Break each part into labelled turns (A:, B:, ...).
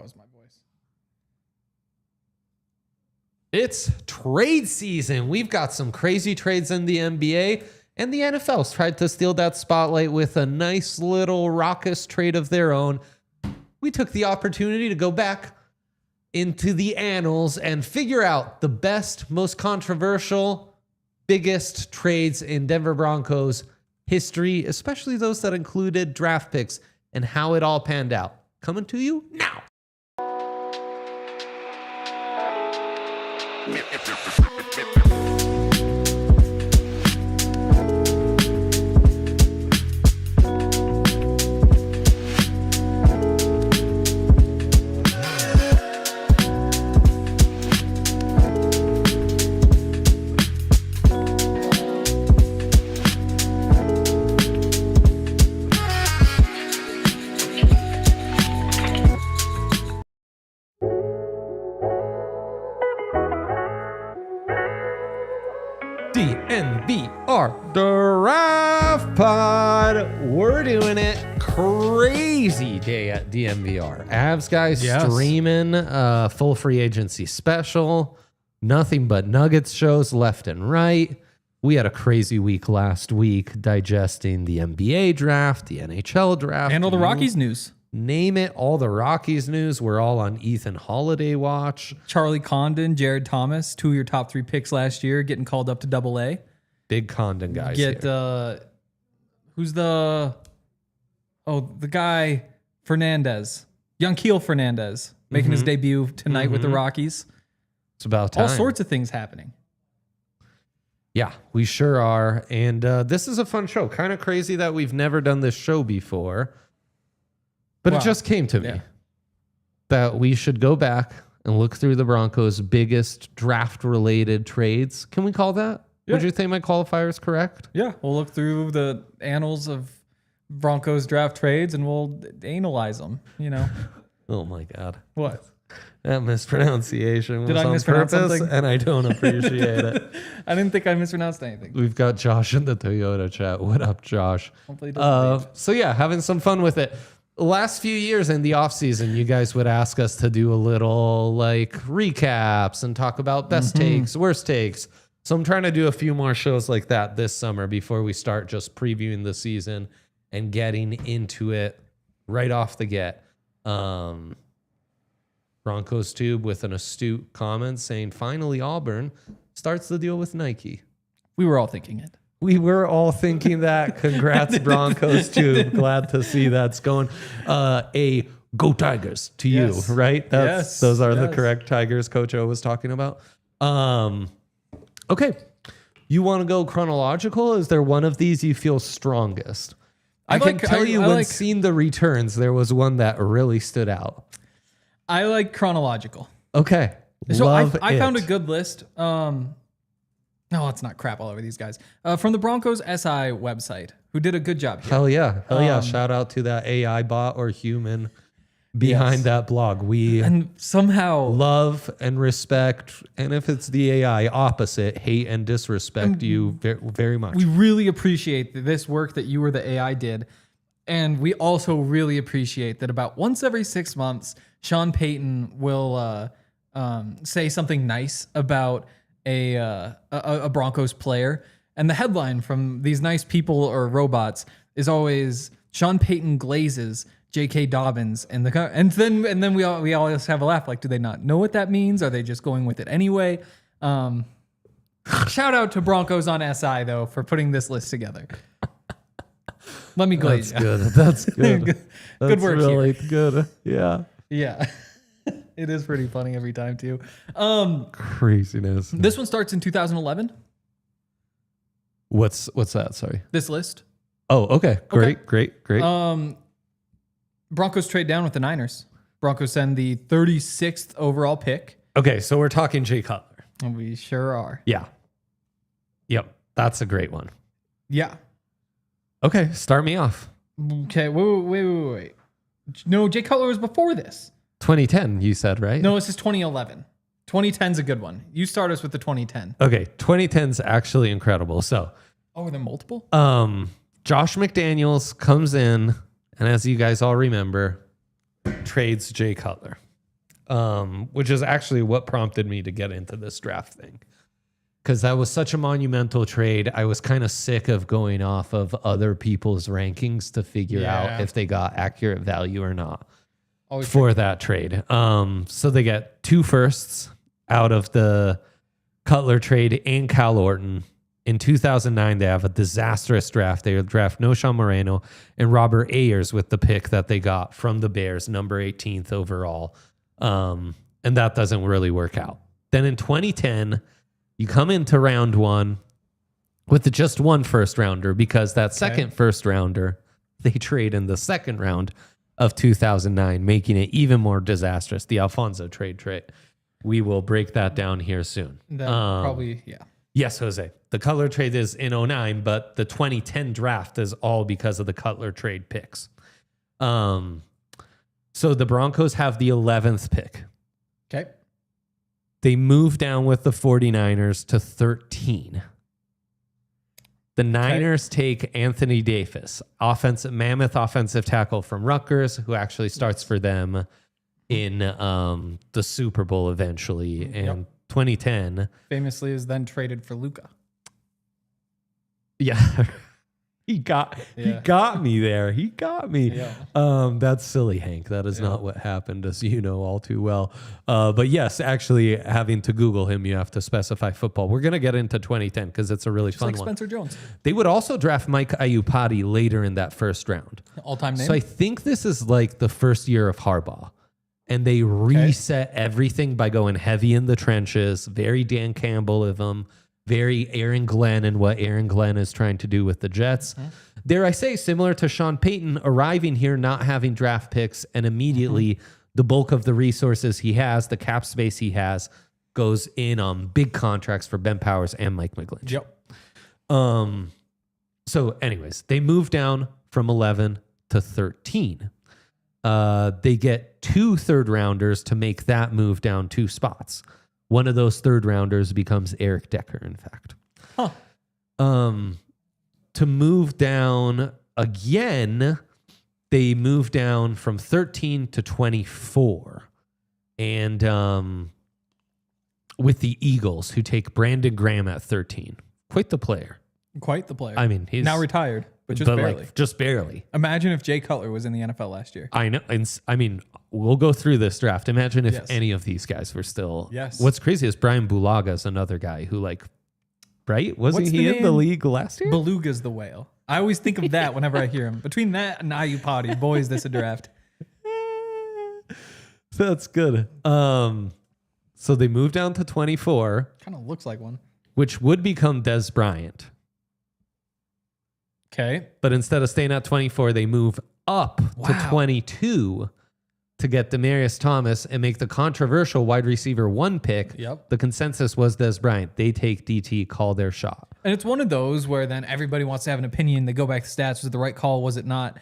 A: was my voice.
B: It's trade season. We've got some crazy trades in the NBA, and the NFL's tried to steal that spotlight with a nice little raucous trade of their own. We took the opportunity to go back into the annals and figure out the best, most controversial, biggest trades in Denver Broncos history, especially those that included draft picks and how it all panned out. Coming to you now. DNVR Draft Pod. We're doing it. Crazy day at DNVR. Avs guys streaming full free agency special. Nothing but Nuggets shows left and right. We had a crazy week last week digesting the NBA draft, the NHL draft.
A: And all the Rockies news.
B: Name it, all the Rockies news. We're all on Ethan Holiday watch.
A: Charlie Condon, Jared Thomas, 2 of your top 3 picks last year, getting called up to Double-A.
B: Big Condon guys.
A: Who's the guy Fernandez, Yanquiel Fernandez, making his debut tonight with the Rockies.
B: It's about time.
A: All sorts of things happening.
B: Yeah, we sure are. And this is a fun show. Kind of crazy that we've never done this show before. But it just came to me that we should go back and look through the Broncos' biggest draft-related trades. Can we call that? Yeah. Would you think my qualifier is correct?
A: Yeah, we'll look through the annals of Broncos draft trades and we'll analyze them, you know.
B: Oh, my God.
A: What?
B: That mispronunciation was
A: Did I
B: on
A: mispronounce
B: purpose,
A: something?
B: and I don't appreciate it.
A: I didn't think I mispronounced anything.
B: We've got Josh in the Toyota chat. What up, Josh?
A: Hopefully he doesn't leave.
B: So, yeah, having some fun with it. Last few years in the offseason, you guys would ask us to do a little like recaps and talk about best takes, worst takes. So I'm trying to do a few more shows like that this summer before we start just previewing the season and getting into it right off the get. Broncos Tube with an astute comment saying, finally Auburn starts the deal with Nike.
A: We were all thinking it.
B: We were all thinking that. Congrats, Broncos, too. Glad to see that's going. A go Tigers to you, right? Those are the correct Tigers Coach O was talking about. Okay. You want to go chronological? Is there one of these you feel strongest? I can tell you when seeing the returns, there was one that really stood out.
A: I like chronological.
B: Okay.
A: So I found a good list. No, it's not crap all over these guys. From the Broncos SI website, who did a good job here.
B: Hell yeah. Shout out to that AI bot or human behind that blog. We
A: somehow
B: love and respect, and if it's the AI, opposite, hate and disrespect you very, very much.
A: We really appreciate this work that you or the AI did. And we also really appreciate that about once every 6 months, Sean Payton will say something nice about a Broncos player, and the headline from these nice people or robots is always Sean Payton glazes J.K. Dobbins and then we always have a laugh like, do they not know what that means? Are they just going with it anyway? Shout out to Broncos on SI though for putting this list together. Let me glaze.
B: That's good.
A: Good work.
B: Really
A: here.
B: good.
A: Yeah. It is pretty funny every time too.
B: Craziness.
A: This one starts in 2011.
B: What's that? Sorry.
A: This list.
B: Oh, okay. Great.
A: Broncos trade down with the Niners. Broncos send the 36th overall pick.
B: Okay, so we're talking Jay Cutler.
A: And we sure are.
B: Yeah. Yep. That's a great one.
A: Yeah.
B: Okay, start me off.
A: Okay, wait. No, Jay Cutler was before this.
B: 2010, you said, right?
A: No, this is 2011. 2010's a good one. You start us with the 2010.
B: Okay, 2010's actually incredible. So,
A: are there multiple?
B: Josh McDaniels comes in, and as you guys all remember, trades Jay Cutler. which is actually what prompted me to get into this draft thing. Because that was such a monumental trade. I was kind of sick of going off of other people's rankings to figure out if they got accurate value or not for that trade. So they get 2 firsts out of the Cutler trade and Cal Orton. In 2009, they have a disastrous draft. They draft Noshawn Moreno and Robert Ayers with the pick that they got from the Bears, number 18th overall. And that doesn't really work out. Then in 2010, you come into round 1 with just 1 first rounder because that second first rounder, they trade in the second round of 2009, making it even more disastrous. The Alfonso trade. We will break that down here soon.
A: Probably, yeah.
B: Yes, Jose. The Cutler trade is in 2009, but the 2010 draft is all because of the Cutler trade picks. So the Broncos have the 11th pick.
A: Okay.
B: They move down with the 49ers to 13. The Niners take Anthony Davis, mammoth offensive tackle from Rutgers, who actually starts for them in the super Bowl eventually. And 2010
A: famously is then traded for Luka.
B: Yeah. He got me there. He got me.
A: Yeah.
B: That's silly, Hank. That is not what happened, as you know all too well. But yes, actually having to Google him, you have to specify football. We're going to get into 2010 because it's a really fun one.
A: Spencer Jones.
B: They would also draft Mike Iupati later in that first round.
A: All-time name?
B: So I think this is like the first year of Harbaugh. And they reset everything by going heavy in the trenches, very Dan Campbell of them, very Aaron Glenn and what Aaron Glenn is trying to do with the Jets. Dare I say, similar to Sean Payton arriving here, not having draft picks, and immediately the bulk of the resources he has, the cap space he has, goes in on big contracts for Ben Powers and Mike McGlinchey.
A: Yep.
B: So anyways, they move down from 11 to 13. They get 2 third rounders to make that move down 2 spots. One of those third rounders becomes Eric Decker, in fact. To move down again, they move down from 13 to 24. And with the Eagles, who take Brandon Graham at 13. Quite the player.
A: I mean,
B: he's
A: now retired, but just barely.
B: Just barely.
A: Imagine if Jay Cutler was in the NFL last year.
B: I know. I mean, we'll go through this draft. Imagine if any of these guys were still.
A: Yes.
B: What's crazy is Brian Bulaga is another guy who, right? Wasn't he in the league last year?
A: Beluga's the whale. I always think of that whenever I hear him. Between that and Iupati, boy, is this a draft.
B: That's good. So they move down to 24.
A: Kind of looks like one.
B: Which would become Des Bryant.
A: Okay.
B: But instead of staying at 24, they move up to 22 to get Demaryius Thomas and make the controversial wide receiver 1 pick.
A: Yep.
B: The consensus was Des Bryant. They take DT, call their shot.
A: And it's one of those where then everybody wants to have an opinion. They go back to stats. Was it the right call? Was it not?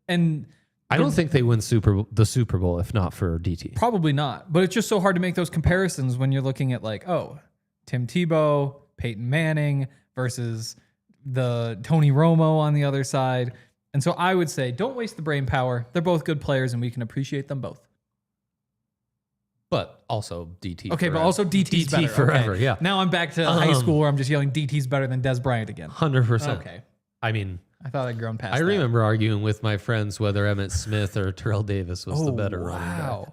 A: And
B: I don't think they win the Super Bowl if not for DT.
A: Probably not. But it's just so hard to make those comparisons when you're looking at Tim Tebow, Peyton Manning versus the Tony Romo on the other side. And so I would say don't waste the brain power. They're both good players and we can appreciate them both.
B: But also DT.
A: Okay,
B: forever.
A: But also DT's better.
B: Forever,
A: okay.
B: yeah.
A: Now I'm back to high school where I'm just yelling DT's better than Des Bryant again.
B: 100%.
A: Okay.
B: I mean,
A: I thought I'd grown past
B: I
A: that.
B: remember arguing with my friends whether Emmitt Smith or Terrell Davis was the better running back.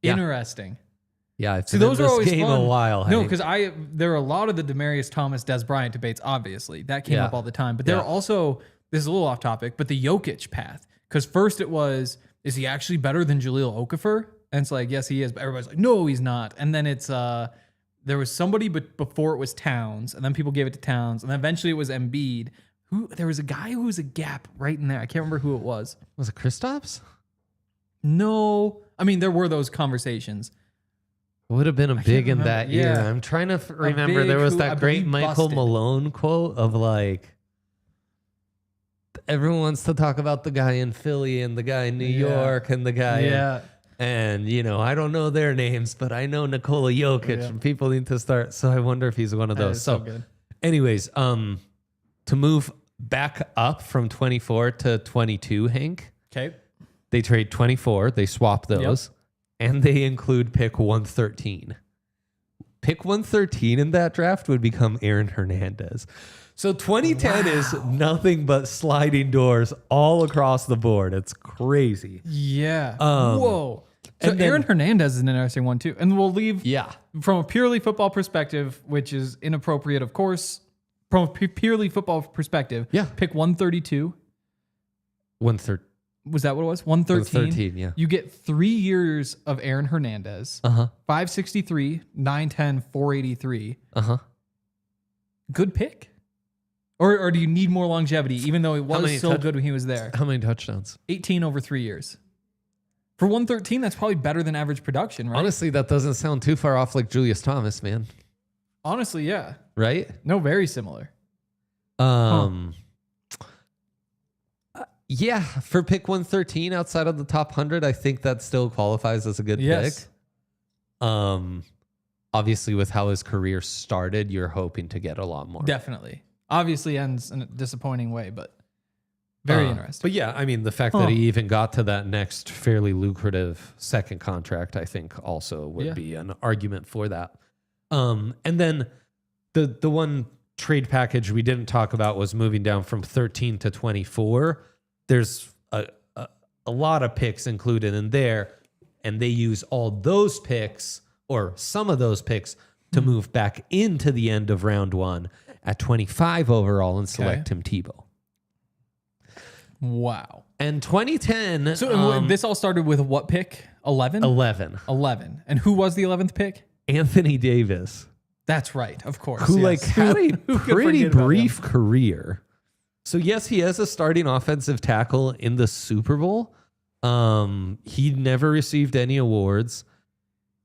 A: Yeah. Interesting.
B: Yeah, I've
A: See,
B: been
A: those
B: in
A: are
B: this
A: always
B: game
A: fun.
B: a while.
A: No,
B: Hank.
A: because there are a lot of the Demaryius Thomas, Des Bryant debates. Obviously, that came up all the time. But there are also, this is a little off topic, but the Jokic path. Because first it was, is he actually better than Jahlil Okafor? And it's like, yes, he is. But everybody's like, no, he's not. And then it's there was somebody, but before it was Towns, and then people gave it to Towns, and then eventually it was Embiid. There was a guy who was a gap right in there. I can't remember who it was.
B: Was it Kristaps?
A: No, I mean there were those conversations.
B: Would have been big in that year.
A: Yeah.
B: I'm trying to remember. There was that great Michael
A: busted.
B: Malone quote of everyone wants to talk about the guy in Philly and the guy in New York and the guy and I don't know their names, but I know Nikola Jokic and people need to start. So I wonder if he's one of those.
A: So good.
B: Anyways, to move back up from 24 to 22, Hank.
A: Okay.
B: They trade 24. They swap those. and they include pick 113. Pick 113 in that draft would become Aaron Hernandez. So 2010 is nothing but sliding doors all across the board. It's crazy.
A: Yeah. Whoa. So Aaron Hernandez is an interesting one too. And we'll leave from a purely football perspective, which is inappropriate, of course. From a purely football perspective, pick 132.
B: 113.
A: Was that what it was? 113.
B: 113, yeah.
A: You get 3 years of Aaron Hernandez. 563, 910, 483. Good pick. Or do you need more longevity, even though it was so good when he was there?
B: How many touchdowns?
A: 18 over 3 years. For 113, that's probably better than average production, right?
B: Honestly, that doesn't sound too far off like Julius Thomas, man.
A: Honestly, yeah.
B: Right?
A: No, very similar.
B: Yeah, for pick 113 outside of the top 100, I think that still qualifies as a good pick. Obviously, with how his career started, you're hoping to get a lot more.
A: Definitely. Obviously ends in a disappointing way, but very interesting.
B: But yeah, I mean, the fact that he even got to that next fairly lucrative second contract, I think also would be an argument for that. And then the one trade package we didn't talk about was moving down from 13 to 24. There's a lot of picks included in there, and they use all those picks or some of those picks to move back into the end of round one at 25 overall and select Tim Tebow.
A: Wow.
B: And 2010.
A: So this all started with what pick? 11?
B: 11.
A: 11. And who was the 11th pick?
B: Anthony Davis.
A: That's right, of course.
B: Who had a pretty brief career. So yes, he has a starting offensive tackle in the Super Bowl. He never received any awards.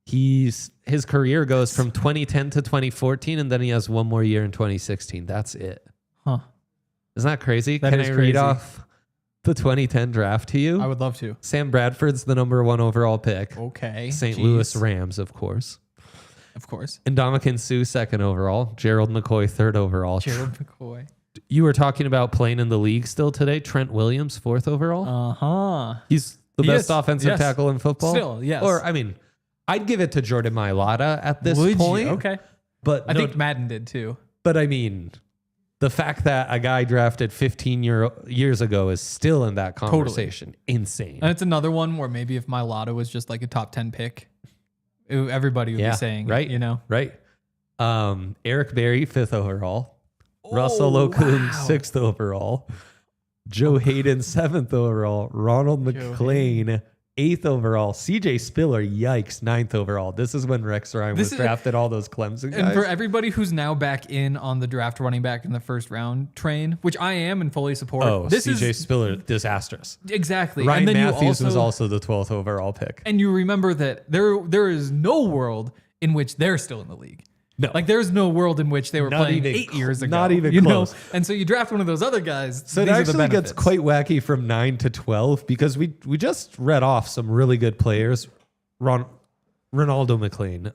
B: His career goes from 2010 to 2014, and then he has one more year in 2016. That's it.
A: Huh.
B: Isn't that crazy?
A: That
B: Can
A: is
B: I
A: crazy.
B: read off the 2010 draft to you?
A: I would love to.
B: Sam Bradford's the number 1 overall pick.
A: Okay.
B: St. Louis Rams, of course.
A: Of course.
B: Ndamukong Suh, 2nd overall. Gerald McCoy, 3rd overall.
A: Gerald McCoy.
B: You were talking about playing in the league still today. Trent Williams, 4th overall. He's the best offensive tackle in football.
A: Still, yes.
B: Or, I mean, I'd give it to Jordan Mailata at this
A: Would
B: point.
A: you? Okay.
B: But
A: I think Madden did too.
B: But I mean, the fact that a guy drafted 15 years ago is still in that conversation. Insane.
A: And it's another one where maybe if Mailata was just like a top 10 pick, everybody would be saying,
B: right?
A: You know?
B: Right. Eric Berry, 5th overall. Russell Okung, 6th overall. Joe Hayden, 7th overall. Ronald McClain, 8th overall. CJ Spiller, yikes, 9th overall. This is when Rex Ryan was drafted, all those Clemson guys.
A: And for everybody who's now back in on the draft running back in the first round train, which I am and fully support.
B: Oh, CJ Spiller, disastrous.
A: Exactly.
B: Ryan
A: and then
B: Matthews was also the 12th overall pick.
A: And you remember that there is no world in which they're still in the league.
B: No.
A: Like there's no world in which they were playing 8 years ago.
B: Not even close.
A: Know? And so you draft one of those other guys.
B: So it actually gets quite wacky from 9 to 12 because we just read off some really good players. Rolando McClain,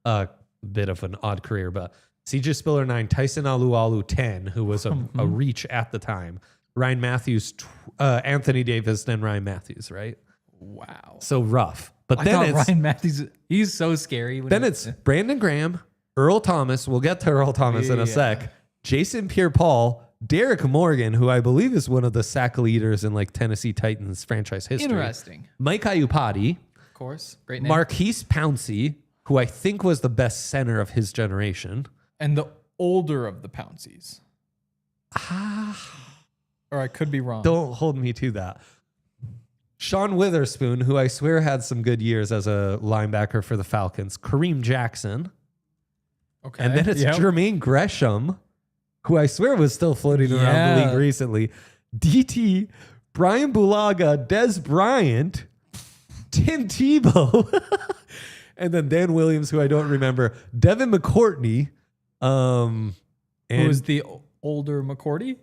B: rather. Bit of an odd career, but CJ Spiller 9, Tyson Alualu 10, who was a reach at the time. Ryan Matthews, Anthony Davis, then Ryan Matthews, right?
A: Wow.
B: So rough. But
A: I
B: then it's
A: Ryan Matthews, he's so scary.
B: Then it's Brandon Graham, Earl Thomas. We'll get to Earl Thomas in a sec. Jason Pierre-Paul, Derek Morgan, who I believe is one of the sack leaders in like Tennessee Titans franchise history.
A: Interesting.
B: Mike Iupati.
A: Of course. Great name.
B: Marquise Pouncey, who I think was the best center of his generation.
A: And the older of the Pounceys. Or I could be wrong.
B: Don't hold me to that. Sean Witherspoon, who I swear had some good years as a linebacker for the Falcons. Kareem Jackson.
A: Okay.
B: And then it's Jermaine Gresham, who I swear was still floating around the league recently. DT, Brian Bulaga, Des Bryant, Tim Tebow, and then Dan Williams, who I don't remember. Devin McCourtney.
A: Who was the older McCourty?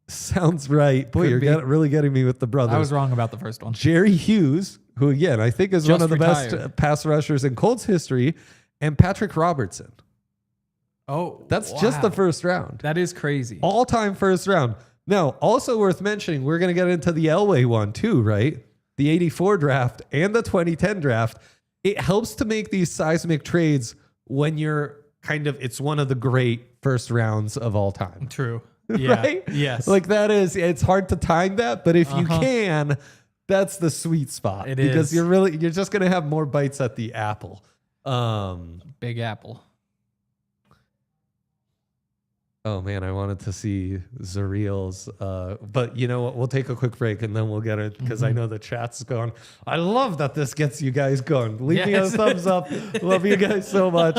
B: Sounds right. Boy, you're really getting me with the brothers.
A: I was wrong about the first one.
B: Jerry Hughes, who again, I think is one of the best pass rushers in Colts history, and Patrick Robertson.
A: Oh,
B: that's just the first round.
A: That is crazy.
B: All-time first round. Now, also worth mentioning, we're going to get into the Elway one too, right? the 84 draft and the 2010 draft, it helps to make these seismic trades when you're it's one of the great first rounds of all time.
A: True. Yeah.
B: Right?
A: Yes.
B: Like it's hard to time that, but if you can, that's the sweet spot.
A: It
B: because
A: is.
B: you're just going to have more bites at the apple.
A: Big apple.
B: Oh man, I wanted to see Zariel's, but you know what? We'll take a quick break and then we'll get it because I know the chat's going. I love that this gets you guys going. Leave me a thumbs up. Love you guys so much.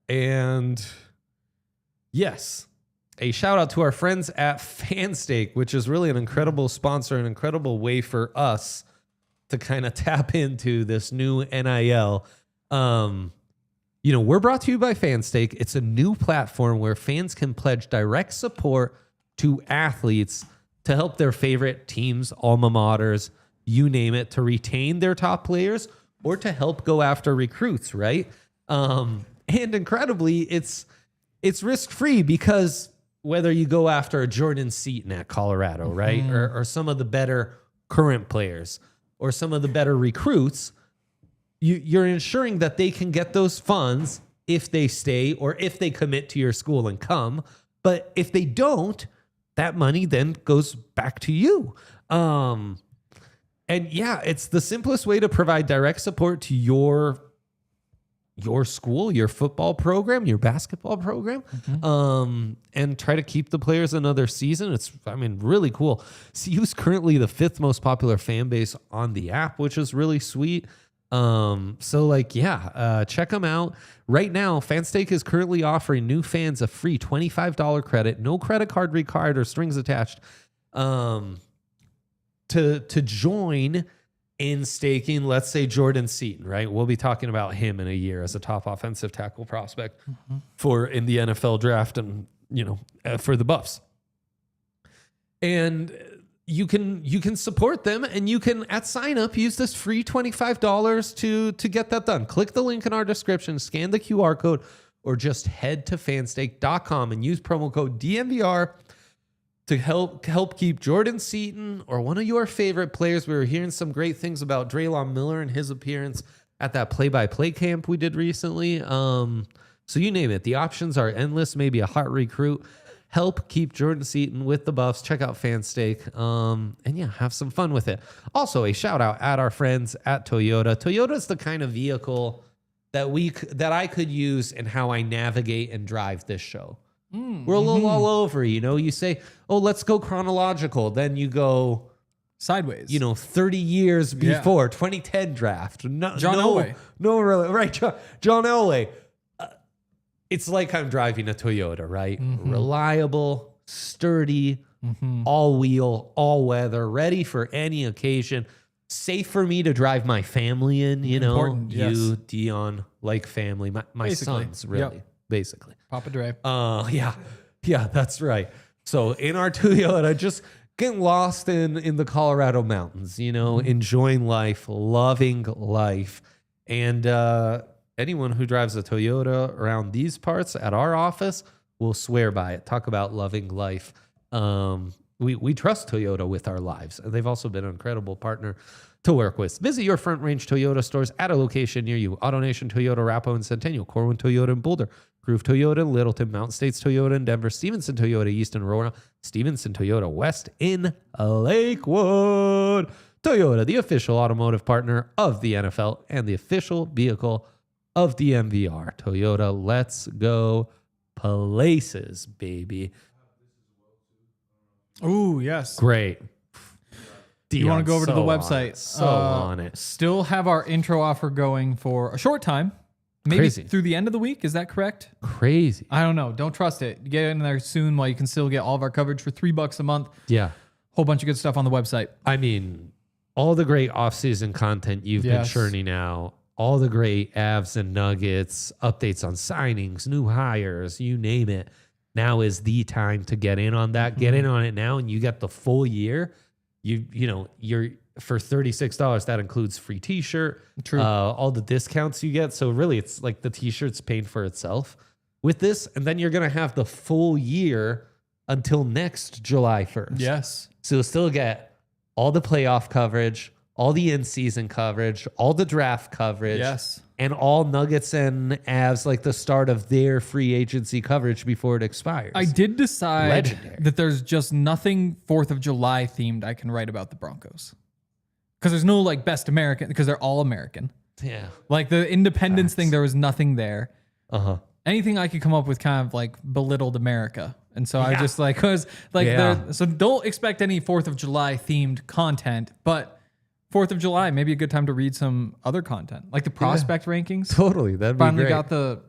B: And yes, a shout out to our friends at Fanstake, which is really an incredible sponsor, an incredible way for us to kind of tap into this new NIL. We're brought to you by Fanstake. It's a new platform where fans can pledge direct support to athletes to help their favorite teams, alma maters, you name it, to retain their top players or to help go after recruits, right? And incredibly, it's risk-free because whether you go after a Jordan Seaton at Colorado, right, or some of the better current players or some of the better recruits, you're ensuring that they can get those funds if they stay or if they commit to your school and come. But if they don't, that money then goes back to you. And yeah, it's the simplest way to provide direct support to your school, your football program, your basketball program, and try to keep the players another season. It's, really cool. CU is currently the 5th most popular fan base on the app, which is really sweet. Check them out. Right now, Fanstake is currently offering new fans a free $25 credit, no credit card required or strings attached, to join in staking, let's say Jordan Seaton, right? We'll be talking about him in a year as a top offensive tackle prospect in the NFL draft and, for the Buffs. And you can support them, and you can at sign up use this free $25 to get that done. Click the link in our description, scan the QR code, or just head to fanstake.com and use promo code DNVR to help keep Jordan Seaton or one of your favorite players. We were hearing some great things about Draylon Miller and his appearance at that play-by-play camp we did recently. So you name it. The options are endless. Maybe a hot recruit. Help keep Jordan Seaton with the Buffs. Check out Fanstake. Have some fun with it. Also, a shout out at our friends at Toyota. Toyota is the kind of vehicle that I could use in how I navigate and drive this show. We're a little all over, You say, oh, let's go chronological. Then you go
A: sideways.
B: 30 years before 2010 draft.
A: John Elway.
B: No, really, right? John Elway. It's like I'm driving a Toyota, right? Reliable, sturdy, all-wheel, all-weather, ready for any occasion. Safe for me to drive my family in,
A: Important, yes.
B: You, Dion, like family. My sons, really, basically.
A: Papa Dre.
B: Yeah, that's right. So in our Toyota, just getting lost in the Colorado mountains, enjoying life, loving life. And anyone who drives a Toyota around these parts at our office will swear by it. Talk about loving life. We trust Toyota with our lives, and they've also been an incredible partner to work with. Visit your Front Range Toyota stores at a location near you. AutoNation Toyota, Arapahoe and Centennial, Corwin Toyota in Boulder, Groove Toyota in Littleton, Mountain States Toyota in Denver, Stevenson Toyota East in Aurora, Stevenson Toyota West in Lakewood. Toyota, the official automotive partner of the NFL and the official vehicle of DNVR. Toyota, let's go places, baby.
A: Oh, yes.
B: Great.
A: You want to go over to the website.
B: On it.
A: Still have our intro offer going for a short time. Maybe
B: Crazy.
A: through the end of the week. Is that correct?
B: Crazy.
A: I don't know. Don't trust it. Get in there soon while you can still get all of our coverage for $3 a month.
B: Yeah.
A: Whole bunch of good stuff on the website.
B: I mean, all the great off-season content you've been churning out, all the great Avs and Nuggets, updates on signings, new hires, you name it. Now is the time to get in on that. Get in on it now, and you get the full year. You're for $36. That includes free T-shirt,
A: True.
B: All the discounts you get. So really, it's like the T-shirt's paying for itself with this, and then you're gonna have the full year until next July 1st.
A: Yes.
B: So you'll still get all the playoff coverage, all the in-season coverage, all the draft coverage.
A: Yes.
B: And all Nuggets and Avs like the start of their free agency coverage before it expires.
A: I did decide
B: Legendary.
A: that there's just nothing 4th of July themed I can write about the Broncos. Because there's no like best American, because they're all American.
B: Yeah.
A: Like the independence thing, there was nothing there.
B: Uh-huh.
A: Anything I could come up with kind of like belittled America. And so I just like was like, so don't expect any 4th of July themed content, but 4th of July, maybe a good time to read some other content, like the prospect rankings.
B: Totally. That'd be
A: Finally
B: great.
A: got the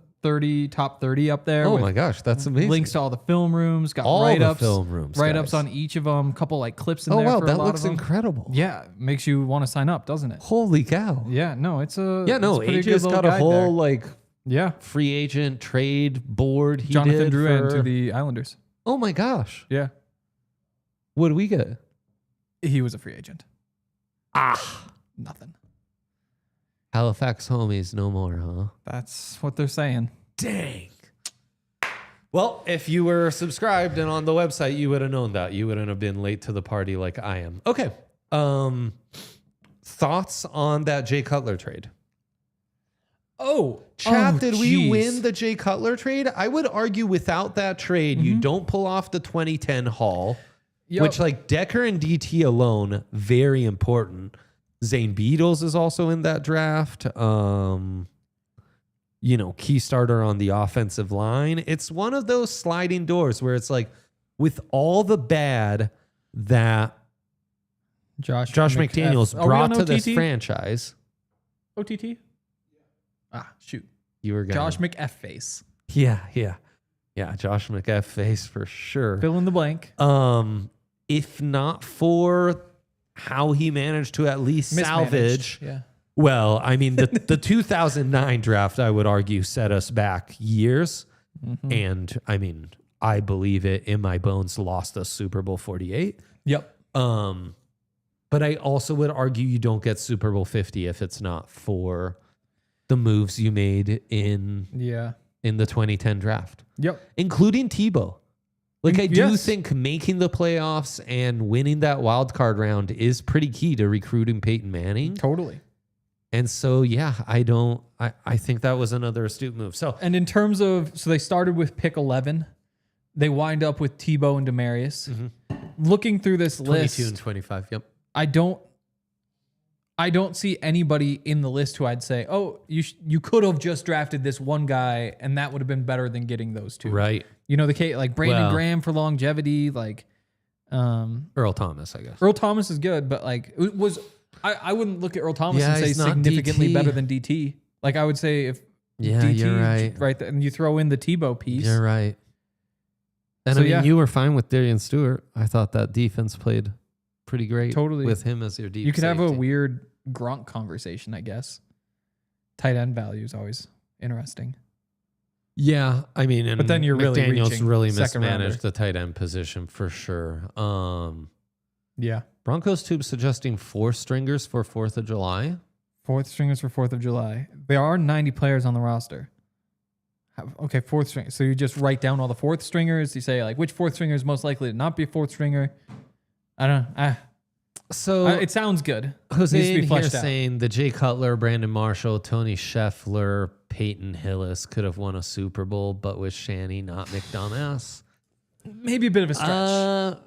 A: top 30 up there.
B: Oh
A: with
B: my gosh, that's amazing.
A: links to all the film rooms, got
B: All the
A: write-ups,
B: film rooms,
A: write-ups
B: guys.
A: on each of them, couple like clips in
B: Oh
A: there
B: wow,
A: for a
B: that
A: lot
B: looks
A: of them.
B: incredible.
A: Yeah, makes you want to sign up, doesn't it?
B: Holy cow.
A: Yeah, no, it's a
B: Yeah, no,
A: it's a pretty good
B: AJ's
A: little
B: got a
A: guide
B: whole
A: there.
B: like
A: Yeah,
B: free agent trade board he
A: Jonathan
B: did
A: Drouin
B: for...
A: to the Islanders.
B: Oh my gosh.
A: Yeah,
B: What do we get?
A: he was a free agent. Nothing.
B: Halifax homies no more, huh?
A: That's what they're saying.
B: Dang. Well, if you were subscribed and on the website, you would have known that. You wouldn't have been late to the party like I am. Okay. Thoughts on that Jay Cutler trade? Chap, did we win the Jay Cutler trade? I would argue without that trade, you don't pull off the 2010 haul, which like Decker and DT alone, very important. Zane Beatles is also in that draft. Key starter on the offensive line. It's one of those sliding doors where it's like with all the bad that Josh McDaniels brought to this franchise.
A: OTT? Shoot.
B: You were gonna,
A: Josh McF face.
B: Yeah, Josh McF face for sure.
A: Fill in the blank.
B: If not for how he managed to at least salvage.
A: Yeah.
B: Well, I mean, the 2009 draft, I would argue, set us back years. And I mean, I believe it in my bones, lost us Super Bowl 48.
A: Yep.
B: But I also would argue you don't get Super Bowl 50 if it's not for the moves you made in the 2010 draft.
A: Yep.
B: Including Tebow. Like, I do think making the playoffs and winning that wild card round is pretty key to recruiting Peyton Manning.
A: Totally.
B: And so, I think that was another astute move. So,
A: and in terms of, so they started with pick 11. They wind up with Tebow and Demarius. Looking through this
B: 22
A: list,
B: and 25. Yep.
A: I don't see anybody in the list who I'd say, oh, you could have just drafted this one guy and that would have been better than getting those two.
B: Right.
A: You know, the case like Brandon Graham for longevity, like
B: Earl Thomas, I guess.
A: Earl Thomas is good, but like it was I wouldn't look at Earl Thomas and say
B: he's not
A: significantly
B: DT.
A: better than DT. Like I would say if DT
B: you're right.
A: And you throw in the Tebow piece.
B: You're right. And
A: So,
B: I mean, you were fine with Darian Stewart. I thought that defense played pretty great.
A: Totally.
B: With him as your deep
A: You could have a
B: safety.
A: weird Gronk conversation, I guess. Tight end value is always interesting.
B: Yeah, I mean, and
A: But then you're really
B: McDaniels
A: reaching
B: really
A: second rounder.
B: mismanaged the tight end position for sure.
A: Yeah.
B: Broncos tube suggesting 4 stringers for 4th of July.
A: 4th stringers for 4th of July. There are 90 players on the roster. Okay, 4th string. So you just write down all the 4th stringers. You say like which 4th stringer is most likely to not be a 4th stringer. I don't know.
B: So
A: It sounds good.
B: Jose
A: Needs to be
B: in here
A: fleshed out.
B: saying the Jay Cutler, Brandon Marshall, Tony Scheffler, Peyton Hillis could have won a Super Bowl, but with Shanny, not McDumbass.
A: Maybe a bit of a stretch.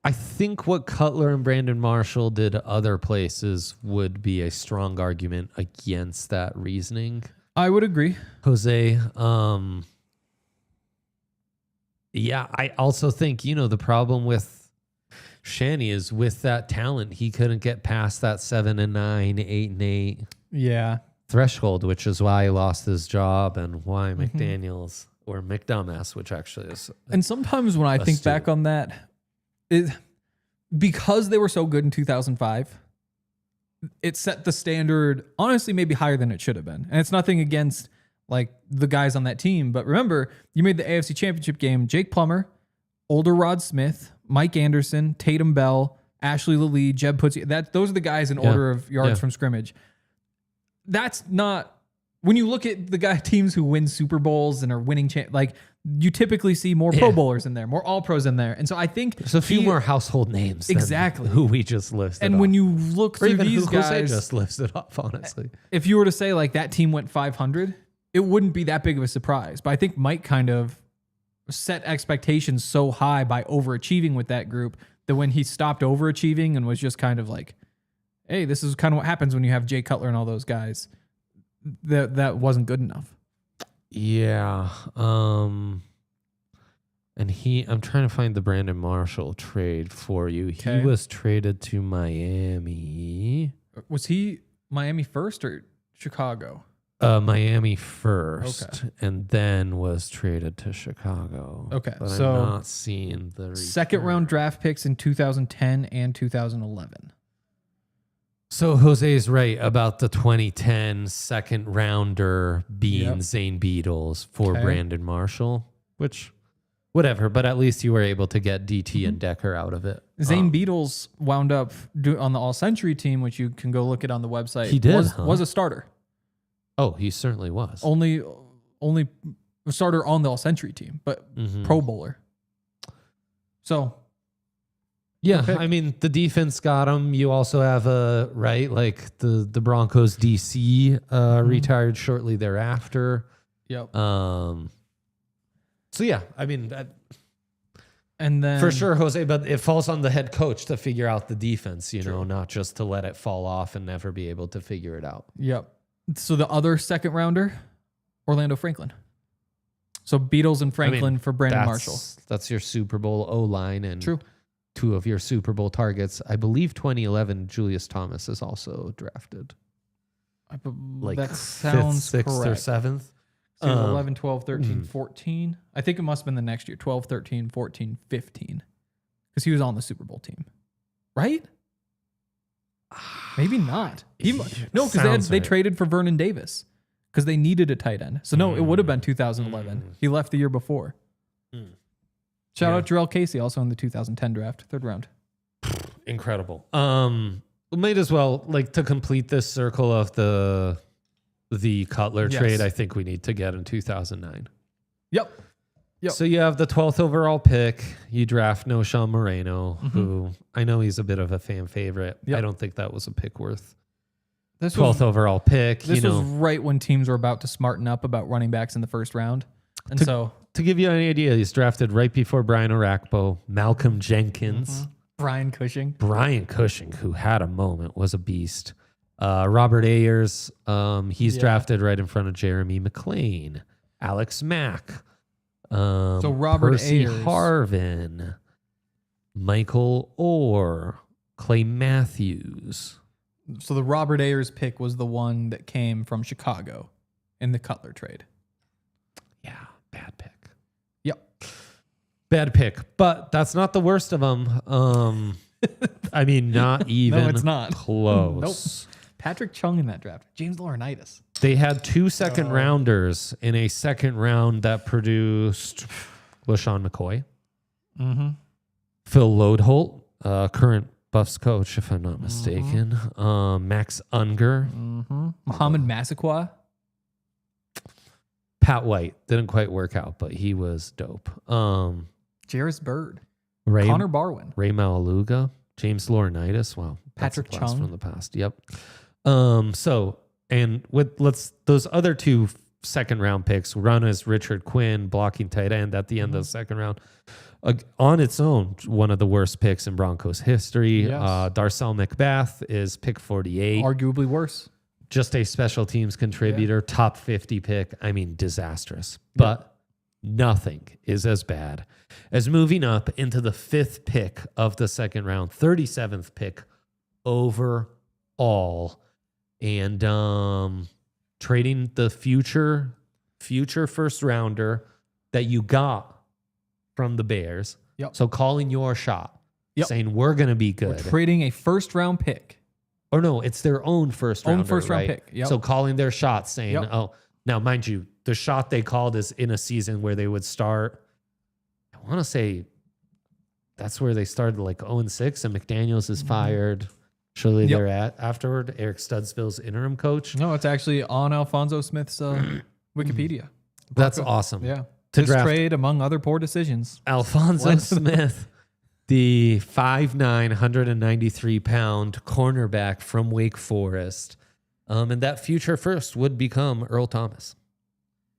B: I think what Cutler and Brandon Marshall did other places would be a strong argument against that reasoning.
A: I would agree.
B: Jose, I also think, the problem with Shanny is with that talent, he couldn't get past that 7-9, 8-8
A: Yeah.
B: threshold, which is why he lost his job and why McDaniels or McDumbass, which actually is.
A: And sometimes when I think back on that, because they were so good in 2005, it set the standard, honestly, maybe higher than it should have been. And it's nothing against like the guys on that team, but remember, you made the AFC Championship game. Jake Plummer, older Rod Smith, Mike Anderson, Tatum Bell, Ashley Lallee, Jeb Putsy. Those are the guys in order of yards from scrimmage. That's not when you look at the teams who win Super Bowls and are winning, you typically see more Pro Bowlers in there, more All Pros in there. And so I think
B: there's a few more household names
A: exactly
B: than who we just listed.
A: And
B: off.
A: when you look
B: or
A: through
B: even
A: these
B: who
A: guys,
B: Jose just listed off, honestly.
A: If you were to say like that team went 500, it wouldn't be that big of a surprise. But I think Mike kind of set expectations so high by overachieving with that group that when he stopped overachieving and was just kind of like, hey, this is kind of what happens when you have Jay Cutler and all those guys, that wasn't good enough.
B: Yeah. And I'm trying to find the Brandon Marshall trade for you.
A: Okay.
B: He was traded to Miami.
A: Was he Miami first or Chicago?
B: Miami first,
A: Okay.
B: and then was traded to Chicago.
A: Okay,
B: but
A: so
B: I'm not seeing the
A: second round draft picks in 2010 and 2011.
B: So Jose's right about the 2010 second rounder being Zane Beadles for Brandon Marshall, which whatever, but at least you were able to get DT and Decker out of it.
A: Zane Beadles wound up on the All-Century team, which you can go look at on the website.
B: He did,
A: was a starter.
B: Oh, he certainly was.
A: Only a starter on the All-Century team, but Pro Bowler. So,
B: yeah, I mean, the defense got him. You also have like the Broncos DC retired shortly thereafter.
A: Yep.
B: So yeah, I mean,
A: and then
B: for sure, Jose, but it falls on the head coach to figure out the defense, you know, not just to let it fall off and never be able to figure it out.
A: Yep. So the other second rounder, Orlando Franklin. So Beatles and Franklin for Brandon Marshall.
B: That's your Super Bowl O-line and
A: True.
B: Two of your Super Bowl targets. I believe 2011 Julius Thomas is also drafted. Like
A: that sounds
B: 5th, 6th, or
A: correct.
B: 7th.
A: So 11, 12, 13, 14. I think it must have been the next year. 12, 13, 14, 15. Because he was on the Super Bowl team. Right? Maybe not. No, because they traded for Vernon Davis. Because they needed a tight end. So no, it would have been 2011. He left the year before. Shout out Jarrell Casey, also in the 2010 draft, 3rd round.
B: Incredible. We might as well, like, to complete this circle of the Cutler trade, I think we need to get in 2009.
A: Yep.
B: So you have the 12th overall pick. You draft Noshawn Moreno, who I know he's a bit of a fan favorite.
A: Yep.
B: I don't think that was a pick worth.
A: This
B: 12th overall pick.
A: This was right when teams were about to smarten up about running backs in the 1st round. And
B: to give you an idea, he's drafted right before Brian Orakpo, Malcolm Jenkins,
A: Brian Cushing,
B: who had a moment, was a beast. Robert Ayers, he's drafted right in front of Jeremy McClain, Alex Mack.
A: So Robert
B: Percy
A: Ayers,
B: Harvin, Michael Orr, Clay Matthews.
A: So the Robert Ayers pick was the one that came from Chicago in the Cutler trade.
B: Yeah, bad pick.
A: Yep.
B: Bad pick, but that's not the worst of them. I mean, not even
A: No, it's not.
B: close.
A: Nope. Patrick Chung in that draft. James Laurinaitis.
B: They had 2 second rounders in a second round that produced LaShawn McCoy, Phil Lodeholt, current Buffs coach, if I'm not mistaken, Max Unger,
A: Muhammad Massaquoi.
B: Pat White. Didn't quite work out, but he was dope.
A: Jairus Bird.
B: Ray,
A: Connor Barwin.
B: Ray Malaluga, James Laurinaitis. Wow.
A: Patrick
B: that's a blast
A: Chung.
B: from the past. Yep. And with those other 2 second round picks run as Richard Quinn, blocking tight end at the end of the second round. On its own, one of the worst picks in Broncos history.
A: Yes.
B: Darcel McBath is pick 48.
A: Arguably worse.
B: Just a special teams contributor, top 50 pick. I mean, disastrous. But nothing is as bad as moving up into the 5th pick of the second round, 37th pick overall, and trading the future first rounder that you got from the Bears.
A: Yep.
B: So calling your shot,
A: Yep.
B: saying we're going to be good.
A: We're trading a 1st round pick.
B: Or no, it's their own first round.
A: Round pick. Yep.
B: So calling their shot, saying,
A: Yep.
B: oh, now mind you, the shot they called is in a season where they would start. I want to say that's where they started like 0-6, and McDaniels is fired. Surely they're afterward. Eric Studsville's interim coach.
A: No, it's actually on Alfonso Smith's Wikipedia.
B: That's awesome.
A: Yeah.
B: to
A: This
B: draft
A: trade, among other poor decisions.
B: Alfonso Smith, the 5'9", 193-pound cornerback from Wake Forest. And that future first would become Earl Thomas.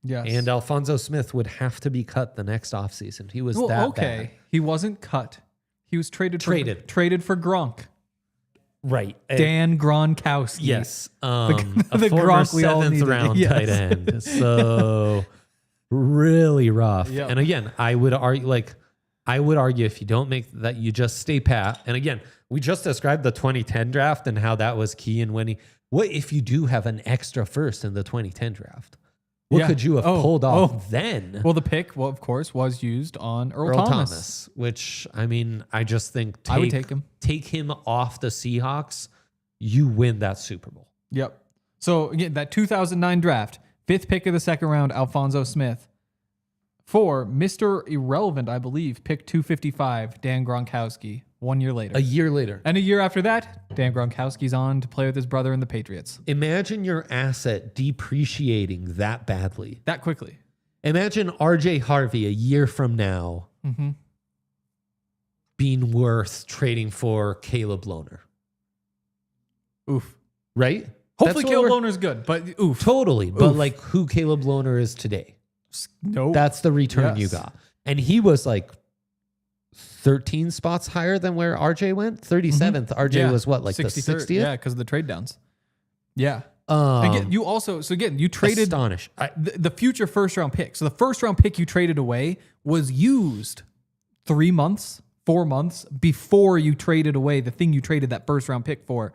A: Yes.
B: And Alfonso Smith would have to be cut the next offseason. He was that bad.
A: He wasn't cut. He was traded for Gronk.
B: Right.
A: Dan Gronkowski.
B: Yes.
A: The
B: former
A: Gronk we all
B: 7th
A: needed.
B: round
A: Yes.
B: tight end. So really rough.
A: Yep.
B: And again, I would argue if you don't make that, you just stay pat. And again, we just described the 2010 draft and how that was key in winning. What if you do have an extra first in the 2010 draft? What could you have pulled off then?
A: Well, the pick, of course, was used on Earl Thomas.
B: Which, I mean, I just think
A: I would take him.
B: Take him off the Seahawks, you win that Super Bowl.
A: Yep. So, again, that 2009 draft, 5th pick of the 2nd round, Alfonso Smith. For Mr. Irrelevant, I believe, pick 255, Dan Gronkowski, 1 year later.
B: A year later.
A: And a year after that, Dan Gronkowski's on to play with his brother in the Patriots.
B: Imagine your asset depreciating that badly.
A: That quickly.
B: Imagine RJ Harvey a year from now being worth trading for Caleb Lohner.
A: Oof.
B: Right?
A: Hopefully Caleb Lohner's good, but oof.
B: Totally. But like who Caleb Lohner is today.
A: No.
B: That's the return you got. And he was like 13 spots higher than where RJ went. 37th. RJ was what, like 63rd? The 60th?
A: Yeah, because of the trade downs. Yeah. Again, you traded
B: Astonish.
A: the future first round pick. So the first round pick you traded away was used 3 months, 4 months before you traded away the thing you traded that first round pick for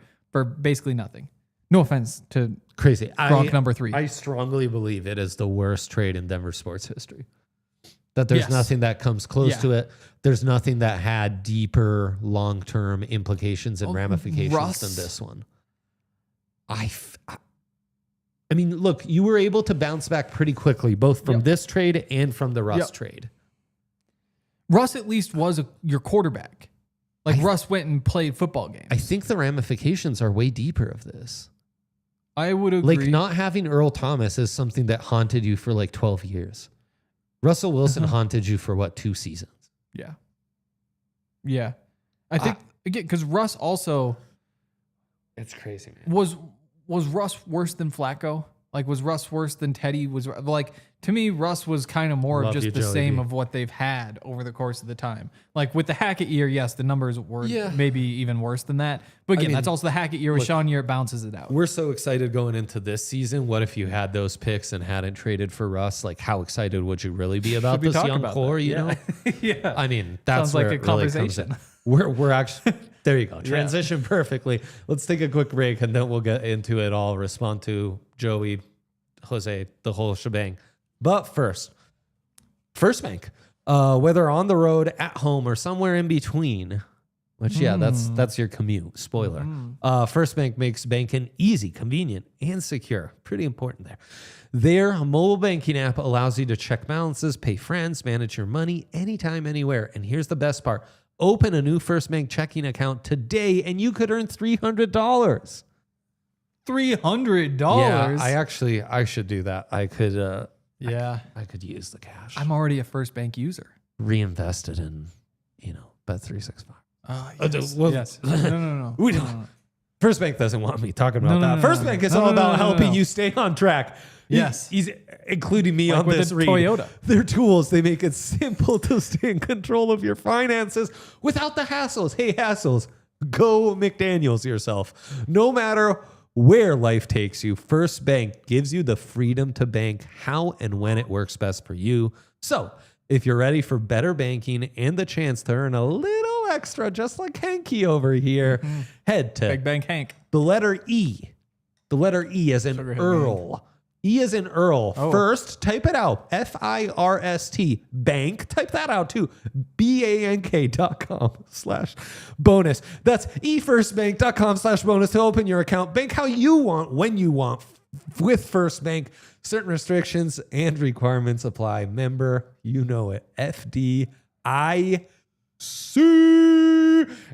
A: basically nothing. No offense to
B: crazy
A: Gronk number 3.
B: I strongly believe it is the worst trade in Denver sports history. That there's nothing that comes close to it. There's nothing that had deeper long-term implications and ramifications than this one. I mean, look, you were able to bounce back pretty quickly, both from this trade and from the Russ trade.
A: Russ at least was your quarterback. Like Russ went and played football games.
B: I think the ramifications are way deeper of this.
A: I would agree.
B: Like not having Earl Thomas is something that haunted you for like 12 years. Russell Wilson haunted you for what, 2 seasons?
A: Yeah. Yeah. I think, again, because Russ also...
B: It's crazy, man.
A: Was Russ worse than Flacco? Like, was Russ worse than Teddy? To me, Russ was kind of more of just the same of what they've had over the course of the time. Like, with the Hackett year, yes, the numbers were maybe even worse than that. But again, that's also the Hackett year. With Sean year, it balances it out.
B: We're so excited going into this season. What if you had those picks and hadn't traded for Russ? Like, how excited would you really be about this young core, you know?
A: Yeah.
B: I mean, that's
A: sounds
B: where
A: like a conversation.
B: Really we're actually... There you go. Transition perfectly. Let's take a quick break and then we'll get into it all. Respond to Joey, Jose, the whole shebang. But first Bank. Whether on the road, at home, or somewhere in between, which, that's your commute. Spoiler. First Bank makes banking easy, convenient, and secure. Pretty important there. Their mobile banking app allows you to check balances, pay friends, manage your money anytime, anywhere. And here's the best part. Open a new First Bank checking account today and you could earn $300.
A: $300?
B: Yeah, I should do that. I could I could use the cash.
A: I'm already a First Bank user.
B: Reinvest it in, Bet365.
A: Yes. No.
B: We don't. First Bank doesn't want me talking about that. First Bank is all about helping you stay on track.
A: Yes.
B: He's including me on
A: with
B: this
A: the
B: read.
A: Toyota.
B: Their tools, they make it simple to stay in control of your finances without the hassles. Hey, hassles, go McDaniels yourself. No matter where life takes you, First Bank gives you the freedom to bank how and when it works best for you. So if you're ready for better banking and the chance to earn a little extra, just like Hanky over here, head to
A: Big Bank Hank.
B: the letter E. The letter E as in Earl. E as in Earl. First, type it out. FIRST. Bank. Type that out too. BANK.com/bonus. That's efirstbank.com/bonus to open your account. Bank how you want, when you want with First Bank. Certain restrictions and requirements apply. Member, you know it. FDIC.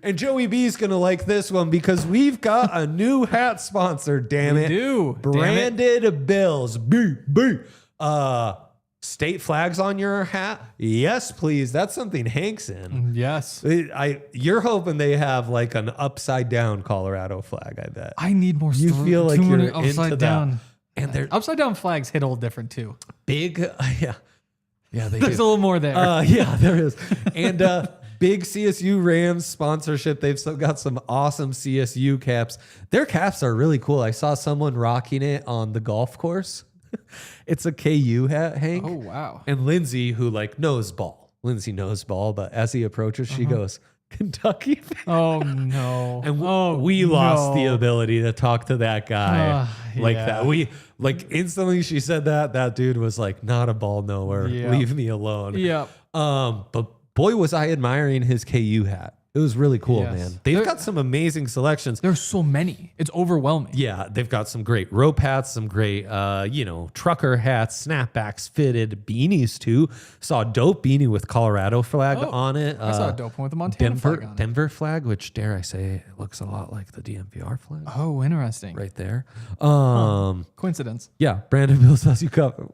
B: And Joey B's going to like this one because we've got a new hat sponsor, damn it.
A: We do.
B: Branded Bills. B. State flags on your hat? Yes, please. That's something Hank's in.
A: Yes.
B: You're hoping they have like an upside down Colorado flag, I bet.
A: I need more.
B: You feel like you're into
A: upside down.
B: that. And they're
A: Upside down flags hit a little different too.
B: big. Yeah. Yeah, they
A: There's
B: do.
A: a little more there.
B: Yeah, there is. And big CSU Rams sponsorship. They've still got some awesome CSU caps. Their caps are really cool. I saw someone rocking it on the golf course. It's a KU hat, Hank.
A: Oh, wow.
B: And Lindsay, who like knows ball. Lindsay knows ball, but as he approaches, she goes, Kentucky.
A: Oh, no.
B: And we lost the ability to talk to that guy like
A: yeah.
B: that. We like instantly she said that dude was like, not a ball knower.
A: Yeah.
B: Leave me alone.
A: Yeah.
B: But boy, was I admiring his KU hat. It was really cool,
A: Yes.
B: man. They've got some amazing selections.
A: There's so many. It's overwhelming.
B: Yeah, they've got some great rope hats, some great, trucker hats, snapbacks, fitted beanies too. Saw a dope beanie with Colorado flag on it.
A: I saw a dope one with the Montana flag on it.
B: Denver flag, which dare I say looks a lot like the DNVR flag
A: Oh, interesting.
B: right there.
A: Coincidence.
B: Yeah, Brandon Bill says you cover.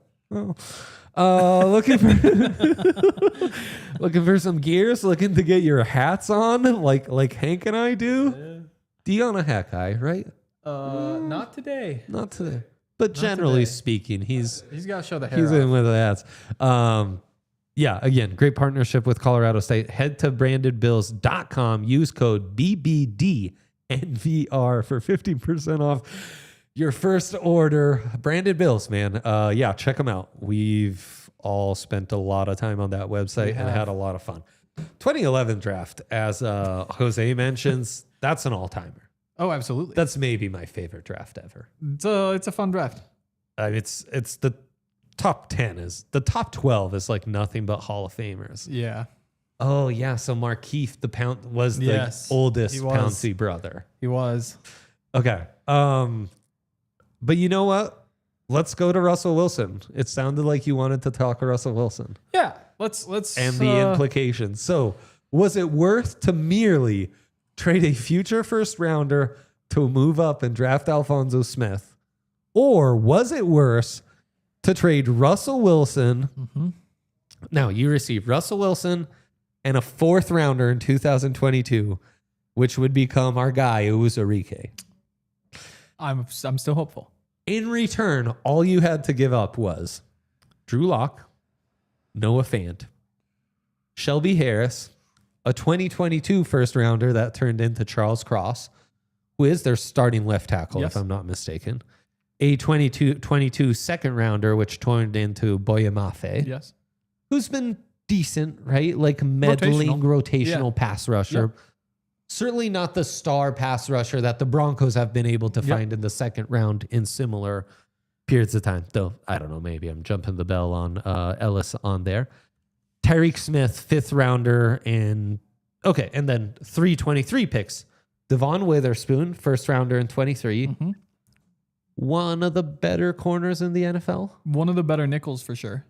B: Looking for some gears, looking to get your hats on, like Hank and I do. D on a hat guy, right?
A: Not today.
B: Not today, but generally
A: today.
B: speaking, he's
A: Got to show the hair.
B: in
A: off.
B: with the hats. Yeah, again, great partnership with Colorado State. Head to brandedbills.com. Use code BBDNVR for 15% off your first order. Branded Bills, man. Yeah, check them out. We've all spent a lot of time on that website and had a lot of fun. 2011 draft, as Jose mentions, that's an all-timer.
A: Oh, absolutely.
B: That's maybe my favorite draft ever.
A: It's a fun draft.
B: It's the top 10 is the top 12 is like nothing but Hall of Famers.
A: Yeah.
B: Oh yeah, so Markeith the Pound was the oldest
A: he was.
B: Pouncey brother.
A: He was.
B: Okay. But you know what? Let's go to Russell Wilson. It sounded like you wanted to talk Russell Wilson
A: Yeah. Let's
B: and the implications. So, was it worth to merely trade a future first rounder to move up and draft Alfonso Smith? Or was it worse to trade Russell Wilson?
A: Mm-hmm.
B: Now, you received Russell Wilson and a fourth rounder in 2022, which would become our guy, Uzurike.
A: I'm still hopeful.
B: In return, all you had to give up was Drew Lock, Noah Fant, Shelby Harris, a 2022 first rounder that turned into Charles Cross, who is their starting left tackle, if I'm not mistaken. A 22 second rounder, which turned into Boye Mafe,
A: Yes.
B: who's been decent, right? Like meddling rotational pass rusher.
A: Yep.
B: Certainly not the star pass rusher that the Broncos have been able to find in the second round in similar periods of time. Though, I don't know, maybe I'm jumping the bell on Ellis on there. Tyreek Smith, fifth rounder, and then 323 picks. Devon Witherspoon, first rounder in 23.
A: Mm-hmm.
B: One of the better corners in the NFL.
A: One of the better nickels for sure.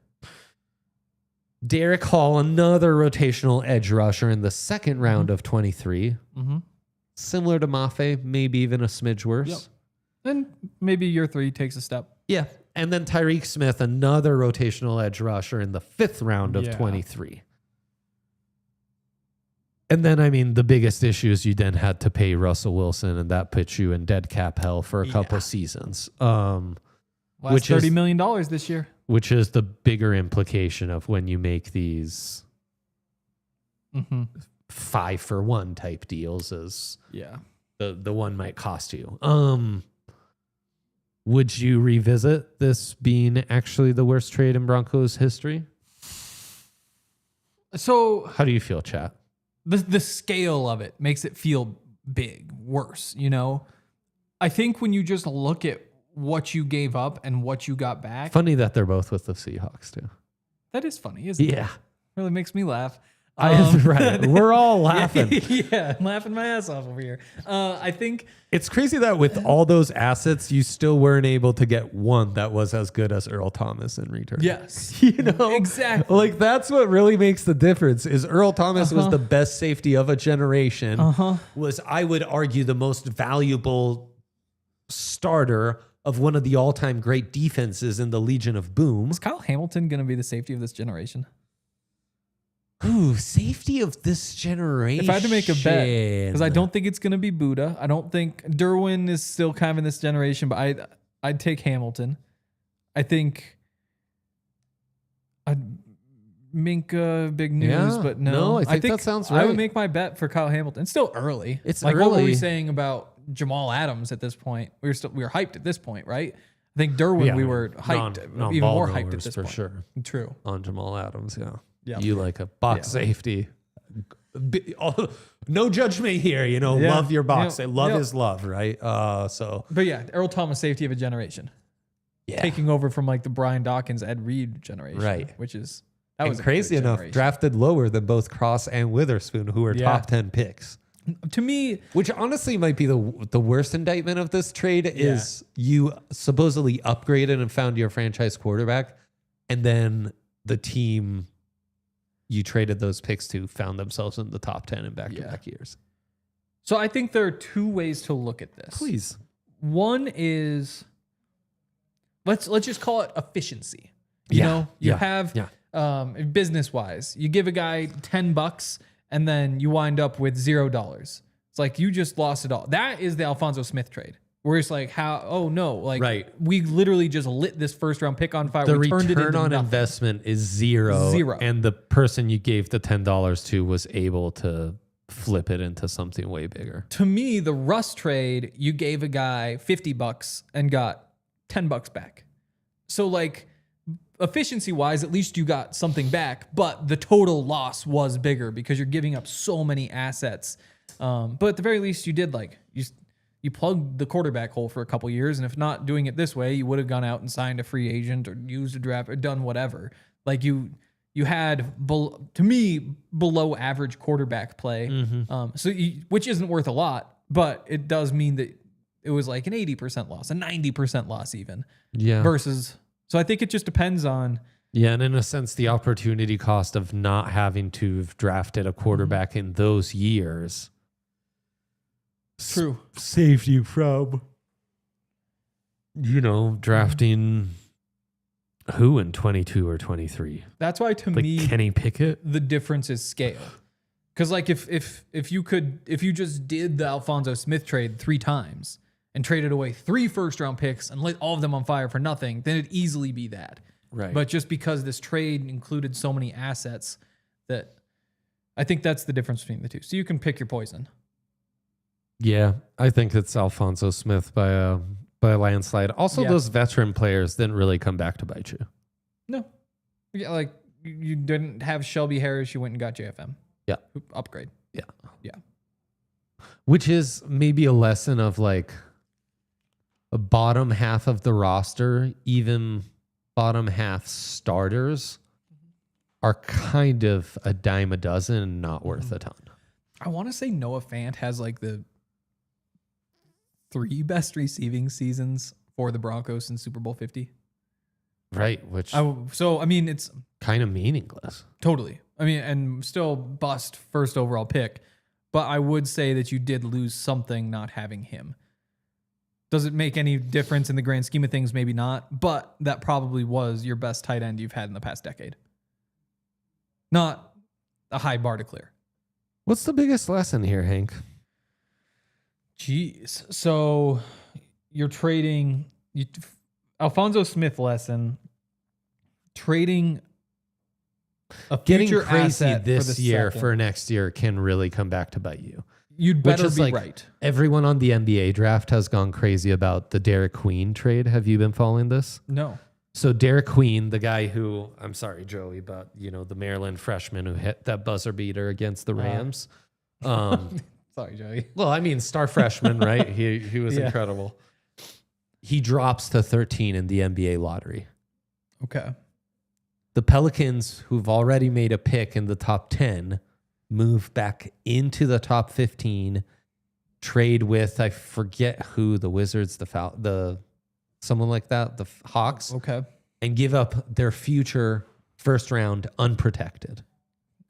B: Derek Hall, another rotational edge rusher in the second round of 23.
A: Mm-hmm.
B: Similar to Mafe, maybe even a smidge worse.
A: Yep. And maybe year 3 takes a step.
B: Yeah. And then Tyreek Smith, another rotational edge rusher in the fifth round of 23. And then, I mean, the biggest issue is you then had to pay Russell Wilson, and that puts you in dead cap hell for a couple seasons.
A: Last $30 million this year.
B: Which is the bigger implication of when you make these 5-for-1 type deals, is the one might cost you. Would you revisit this being actually the worst trade in Broncos history?
A: So
B: how do you feel, chat?
A: The scale of it makes it feel big, worse, you know? I think when you just look at what you gave up and what you got back.
B: Funny that they're both with the Seahawks too.
A: That is funny, isn't it?
B: Yeah.
A: Really makes me laugh.
B: Right. We're all laughing.
A: Yeah, I'm laughing my ass off over here. I think
B: it's crazy that with all those assets, you still weren't able to get one that was as good as Earl Thomas in return.
A: Yes.
B: You know?
A: Exactly.
B: Like, that's what really makes the difference is Earl Thomas was the best safety of a generation. Was, I would argue, the most valuable starter of one of the all-time great defenses in the Legion of Boom.
A: Is Kyle Hamilton going to be the safety of this generation?
B: Ooh, safety of this generation.
A: If I had to make a bet, because I don't think it's going to be Buddha. I don't think Derwin is still kind of in this generation, but I'd take Hamilton. I think Minka, big news, but no.
B: I think that sounds right.
A: I would make my bet for Kyle Hamilton. It's still early.
B: It's
A: like,
B: early.
A: What were we saying about Jamal Adams at this point? We were hyped at this point, right? I think Derwin, we were hyped, even more hyped at this
B: for
A: point.
B: Sure.
A: True.
B: On Jamal Adams, yeah.
A: Yeah.
B: You like a box safety. No judgment here, love your box. Love is love, right?
A: But yeah, Earl Thomas, safety of a generation.
B: Yeah.
A: Taking over from like the Brian Dawkins, Ed Reed generation.
B: Right.
A: Which is,
B: and crazy enough, drafted lower than both Cross and Witherspoon, who were top 10 picks.
A: To me,
B: which honestly might be the worst indictment of this trade is you supposedly upgraded and found your franchise quarterback, and then the team you traded those picks to found themselves in the top 10 in back-to-back years.
A: So I think there are two ways to look at this.
B: Please.
A: One is, let's just call it efficiency. You have business-wise, you give a guy $10 and then you wind up with $0. It's like you just lost it all. That is the Alphonso Smith trade. Where it's like, we literally just lit this first round pick on fire.
B: The
A: we turned
B: return
A: it into
B: on
A: nothing.
B: investment is zero. And the person you gave the $10 to was able to flip it into something way bigger.
A: To me, the Russ trade, you gave a guy $50 and got $10 back. So like efficiency wise, at least you got something back, but the total loss was bigger because you're giving up so many assets. But at the very least, you did you plugged the quarterback hole for a couple years, and if not doing it this way, you would have gone out and signed a free agent or used a draft or done whatever. Like you had, to me, below average quarterback play. Which isn't worth a lot, but it does mean that it was like an 80% loss, a 90% loss even. Yeah. So I think it just depends on.
B: Yeah, and in a sense, the opportunity cost of not having to have drafted a quarterback in those years.
A: True.
B: Saved you from, drafting who in 22 or 23.
A: That's why to me,
B: Kenny Pickett,
A: the difference is scale. Because like if you just did the Alphonso Smith trade 3 times and traded away 3 first-round picks and lit all of them on fire for nothing, then it'd easily be that.
B: Right.
A: But just because this trade included so many assets, that I think that's the difference between the two. So you can pick your poison.
B: Yeah, I think it's Alphonso Smith by a landslide. Also, those veteran players didn't really come back to bite you.
A: No. Yeah, like you didn't have Shelby Harris, you went and got JFM.
B: Yeah.
A: Upgrade.
B: Yeah.
A: Yeah.
B: Which is maybe a lesson of like a bottom half of the roster, even bottom half starters are kind of a dime a dozen and not worth a ton.
A: I want to say Noah Fant has like the 3 best receiving seasons for the Broncos in Super Bowl 50.
B: Right, which
A: it's
B: kind of meaningless.
A: Totally. And still bust first overall pick, but I would say that you did lose something not having him. Does it make any difference in the grand scheme of things? Maybe not, but that probably was your best tight end you've had in the past decade. Not a high bar to clear.
B: What's the biggest lesson here, Hank?
A: Jeez. So you're trading Alphonso Smith lesson, trading a
B: getting
A: future
B: crazy
A: asset
B: this year for next year can really come back to bite you.
A: You'd better be right.
B: Everyone on the NBA draft has gone crazy about the Derek Queen trade. Have you been following this?
A: No.
B: So Derek Queen, the guy who, I'm sorry, Joey, but the Maryland freshman who hit that buzzer beater against the Rams.
A: Sorry, Joey.
B: Well, star freshman, right? He was incredible. He drops to 13 in the NBA lottery.
A: Okay.
B: The Pelicans, who've already made a pick in the top 10, move back into the top 15, trade with, I forget who, the Wizards, someone like that, the Hawks.
A: Okay.
B: And give up their future first round unprotected.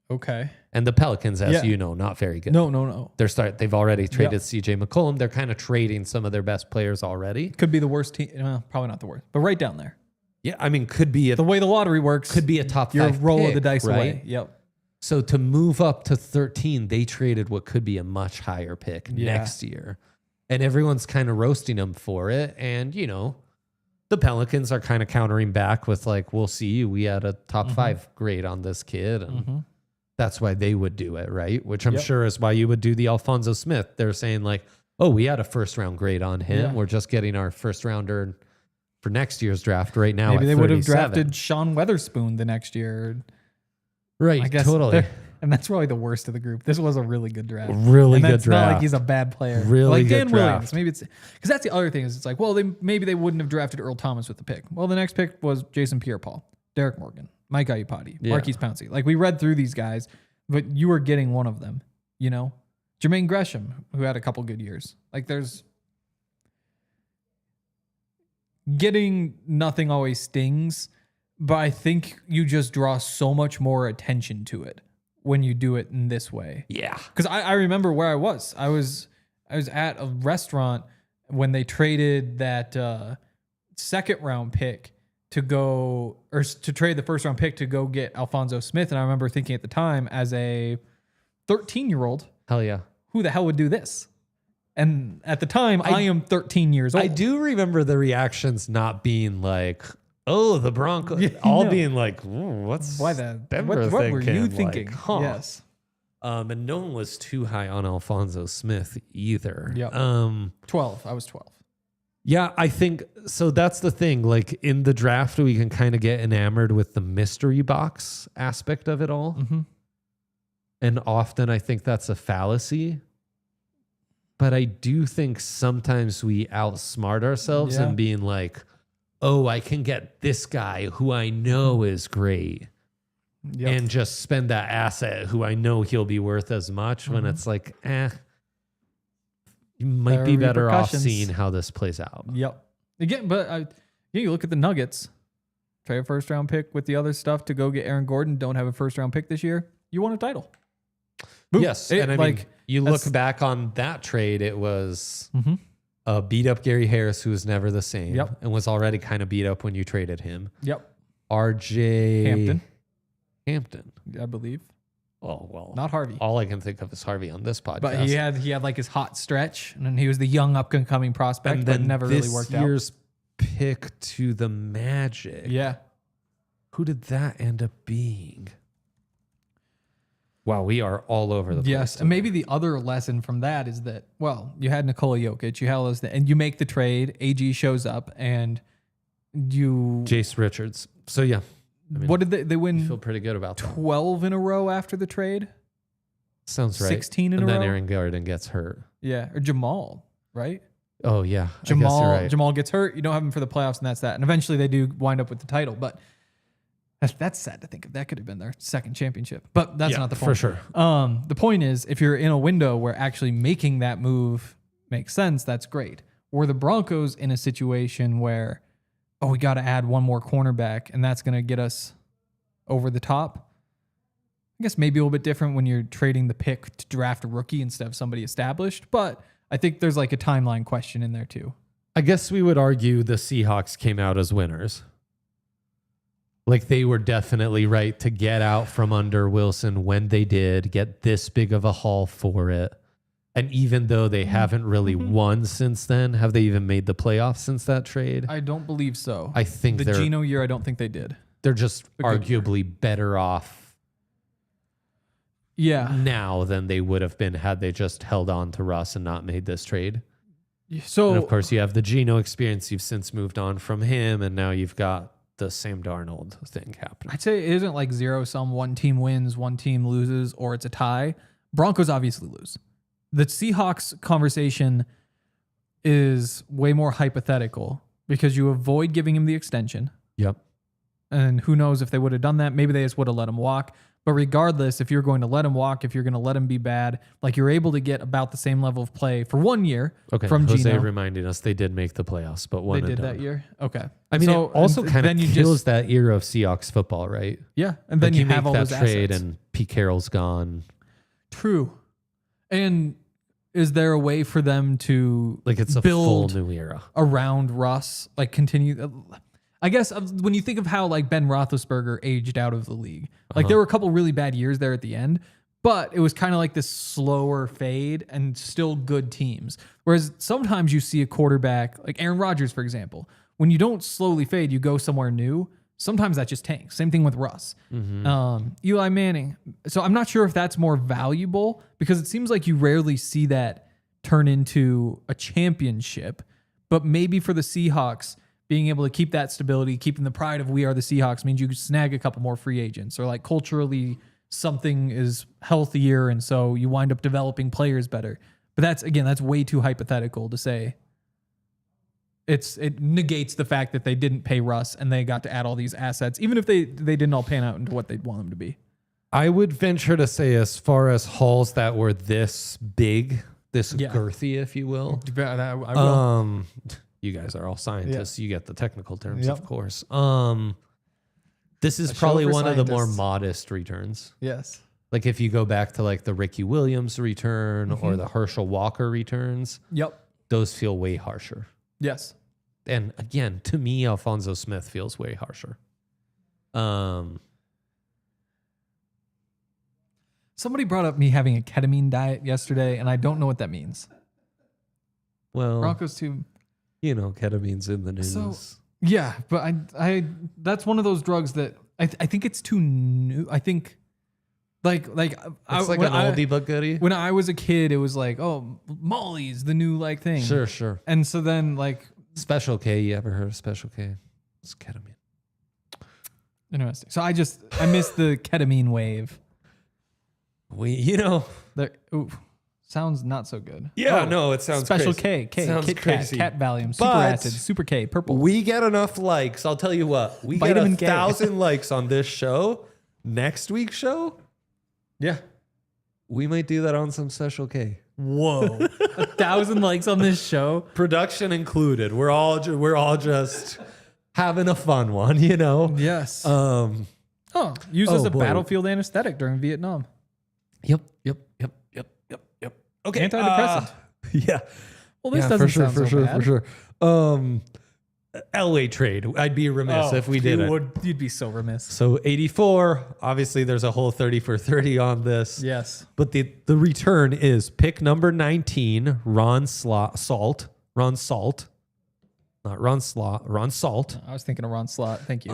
A: Okay.
B: And the Pelicans, as
A: Yeah.
B: you know, not very good.
A: No.
B: They've already traded CJ McCollum. They're kind of trading some of their best players already.
A: Could be the worst team. Probably not the worst, but right down there.
B: Yeah, I mean, could be
A: The way the lottery works,
B: could be a top
A: you're
B: 5
A: rolling
B: pick,
A: the dice
B: right?
A: away. Yep.
B: So to move up to 13, they traded what could be a much higher pick next year. And everyone's kind of roasting them for it. And, you know, the Pelicans are kind of countering back with like, we'll see. We had a top 5 grade on this kid. And that's why they would do it, right? Which I'm sure is why you would do the Alphonso Smith. They're saying like, oh, we had a first round grade on him.
A: Yeah.
B: We're just getting our first rounder for next year's draft right now.
A: Maybe
B: at
A: they would have
B: 37.
A: drafted Sean Weatherspoon the next year.
B: Right,
A: I guess
B: totally.
A: And that's probably the worst of the group. This was a really good draft.
B: Really
A: and
B: good
A: that's not
B: draft.
A: like he's a bad player.
B: Really
A: like
B: good
A: Dan
B: draft.
A: Williams. Maybe it's because that's the other thing is it's like, well, maybe they wouldn't have drafted Earl Thomas with the pick. Well, the next pick was Jason Pierre-Paul, Derek Morgan, Mike Iupati, Marquise Pouncey. Like we read through these guys, but you were getting one of them. You know, Jermaine Gresham, who had a couple good years. Like there's getting nothing always stings, but I think you just draw so much more attention to it when you do it in this way.
B: Yeah.
A: Because I remember where I was. I was at a restaurant when they traded that second round pick to go, or to trade the first round pick to go get Alphonso Smith. And I remember thinking at the time as a 13-year-old,
B: Hell yeah.
A: who the hell would do this? And at the time, I am 13 years old.
B: I do remember the reactions not being like, oh, the Broncos,
A: Yeah,
B: all
A: no.
B: being like, what's
A: Why the?
B: Denver
A: What were you
B: thinking?
A: thinking?
B: Like, huh.
A: Yes.
B: And no one was too high on Alphonso Smith either.
A: Yep. 12. I was 12.
B: Yeah, I think so. That's the thing. Like in the draft, we can kind of get enamored with the mystery box aspect of it all.
A: Mm-hmm.
B: And often I think that's a fallacy. But I do think sometimes we outsmart ourselves in being like, oh, I can get this guy who I know is great
A: Yep.
B: and just spend that asset who I know he'll be worth as much when it's like, you might
A: There are
B: be better off
A: repercussions.
B: seeing how this plays out.
A: Yep. Again, but you look at the Nuggets. Trade a first round pick with the other stuff to go get Aaron Gordon. Don't have a first round pick this year. You won a title. Boom.
B: Yes.
A: It,
B: And I mean, you look back on that trade, it was beat up Gary Harris, who was never the same
A: Yep.
B: and was already kind of beat up when you traded him.
A: Yep.
B: RJ
A: Hampton, I believe.
B: Oh, well.
A: Not Harvey.
B: All I can think of is Harvey on this podcast.
A: But he had like his hot stretch, and then he was the young up and coming prospect,
B: and
A: but
B: then
A: never
B: this
A: really worked out.
B: year's pick to the Magic.
A: Yeah.
B: Who did that end up being? Wow, we are all over the place.
A: Yes, and maybe the other lesson from that is that, well, you had Nikola Jokic, you had those, and you make the trade, AG shows up, and you...
B: Jace Richards. So, yeah. I mean,
A: what did they
B: I
A: win?
B: feel pretty good about that.
A: 12 in a row after the trade?
B: Sounds right.
A: 16 in
B: and
A: a
B: then
A: row?
B: Aaron Gordon gets hurt.
A: Yeah, or Jamal, right?
B: Oh, yeah. I guess you're right.
A: Jamal gets hurt. You don't have him for the playoffs, and that's that. And eventually they do wind up with the title, but that's sad to think of. That could have been their second championship, but that's not the point.
B: For sure.
A: The point is, if you're in a window where actually making that move makes sense, that's great. Or the Broncos in a situation where, oh, we got to add one more cornerback, and that's going to get us over the top. I guess maybe a little bit different when you're trading the pick to draft a rookie instead of somebody established, but I think there's like a timeline question in there too.
B: I guess we would argue the Seahawks came out as winners. Like they were definitely right to get out from under Wilson when they did, get this big of a haul for it. And even though they haven't really won since then, have they even made the playoffs since that trade?
A: I don't believe so.
B: I think
A: the
B: they're
A: Geno year, I don't think they did.
B: they're just
A: A good
B: arguably better off
A: Yeah.
B: now than they would have been had they just held on to Russ and not made this trade.
A: So
B: And of course, you have the Geno experience. You've since moved on from him, and now you've got the Sam Darnold thing happening.
A: I'd say it isn't like zero sum. One team wins, one team loses, or it's a tie. Broncos obviously lose. The Seahawks conversation is way more hypothetical because you avoid giving him the extension.
B: Yep.
A: And who knows if they would have done that. Maybe they just would have let him walk. But regardless, if you're going to let him walk, if you're going to let him be bad, like you're able to get about the same level of play for 1 year from
B: Jose
A: Geno.
B: reminding us they did make the playoffs, but one
A: They
B: and
A: did
B: done.
A: that year? Okay.
B: I mean,
A: So,
B: it also
A: and
B: kind
A: then
B: of
A: you
B: kills
A: just,
B: that era of Seahawks football, right?
A: yeah. And then
B: Like
A: you have
B: make
A: all
B: that
A: those
B: trade
A: assets.
B: and Pete Carroll's gone.
A: True. And is there a way for them to
B: Like it's a
A: build
B: full new era.
A: around Russ, like continue? I guess when you think of how like Ben Roethlisberger aged out of the league, like there were a couple really bad years there at the end, but it was kind of like this slower fade and still good teams. Whereas sometimes you see a quarterback like Aaron Rodgers, for example, when you don't slowly fade, you go somewhere new. Sometimes that just tanks. Same thing with Russ. Eli Manning. So I'm not sure if that's more valuable because it seems like you rarely see that turn into a championship. But maybe for the Seahawks, being able to keep that stability, keeping the pride of we are the Seahawks means you snag a couple more free agents or like culturally something is healthier. And so you wind up developing players better. But that's way too hypothetical to say. It negates the fact that they didn't pay Russ and they got to add all these assets, even if they didn't all pan out into what they'd want them to be.
B: I would venture to say, as far as hauls that were this big, this girthy, if you will.
A: I will.
B: You guys are all scientists. You get the technical terms,
A: Yep.
B: of course. This is
A: A show
B: probably
A: for
B: one of the more
A: scientists.
B: modest returns.
A: Yes.
B: Like if you go back to like the Ricky Williams return or the Herschel Walker returns,
A: Yep.
B: those feel way harsher.
A: Yes.
B: And again, to me, Alfonso Smith feels way harsher.
A: Somebody brought up me having a ketamine diet yesterday, and I don't know what that means.
B: Well,
A: Broncos too.
B: you know, ketamine's in the news.
A: So yeah, but I that's one of those drugs that I think it's too new. I think like
B: it's like an oldie but goodie.
A: When I was a kid, it was like, oh, Molly's the new like thing.
B: Sure.
A: And so then like
B: Special K, you ever heard of Special K? It's ketamine.
A: interesting. So I missed the ketamine wave. Sounds not so good.
B: Yeah,
A: Oh,
B: no, it sounds
A: Special
B: crazy.
A: K,
B: Sounds
A: Kit
B: crazy.
A: Kat, Valium, Super
B: But
A: Acid, Super K, Purple.
B: We get enough likes. I'll tell you what. We
A: Vitamin
B: get
A: K.
B: 1,000 likes on this show. Next week's show,
A: Yeah.
B: we might do that on some Special K.
A: Whoa. 1,000 likes on this show.
B: Production included. We're all just having a fun one, you know.
A: Yes.
B: Um.
A: Used as a
B: boy.
A: battlefield anesthetic during Vietnam.
B: Yep. Okay.
A: Antidepressant.
B: Yeah.
A: Well, this doesn't sound so bad.
B: For sure. Elway trade. I'd be remiss if we did it.
A: You'd be so remiss.
B: So 84. Obviously, there's a whole 30 for 30 on this.
A: Yes.
B: But the return is pick number 19, Ron Salt. Not Ron Slot. Ron Salt.
A: I was thinking of Ron Slot. Thank you.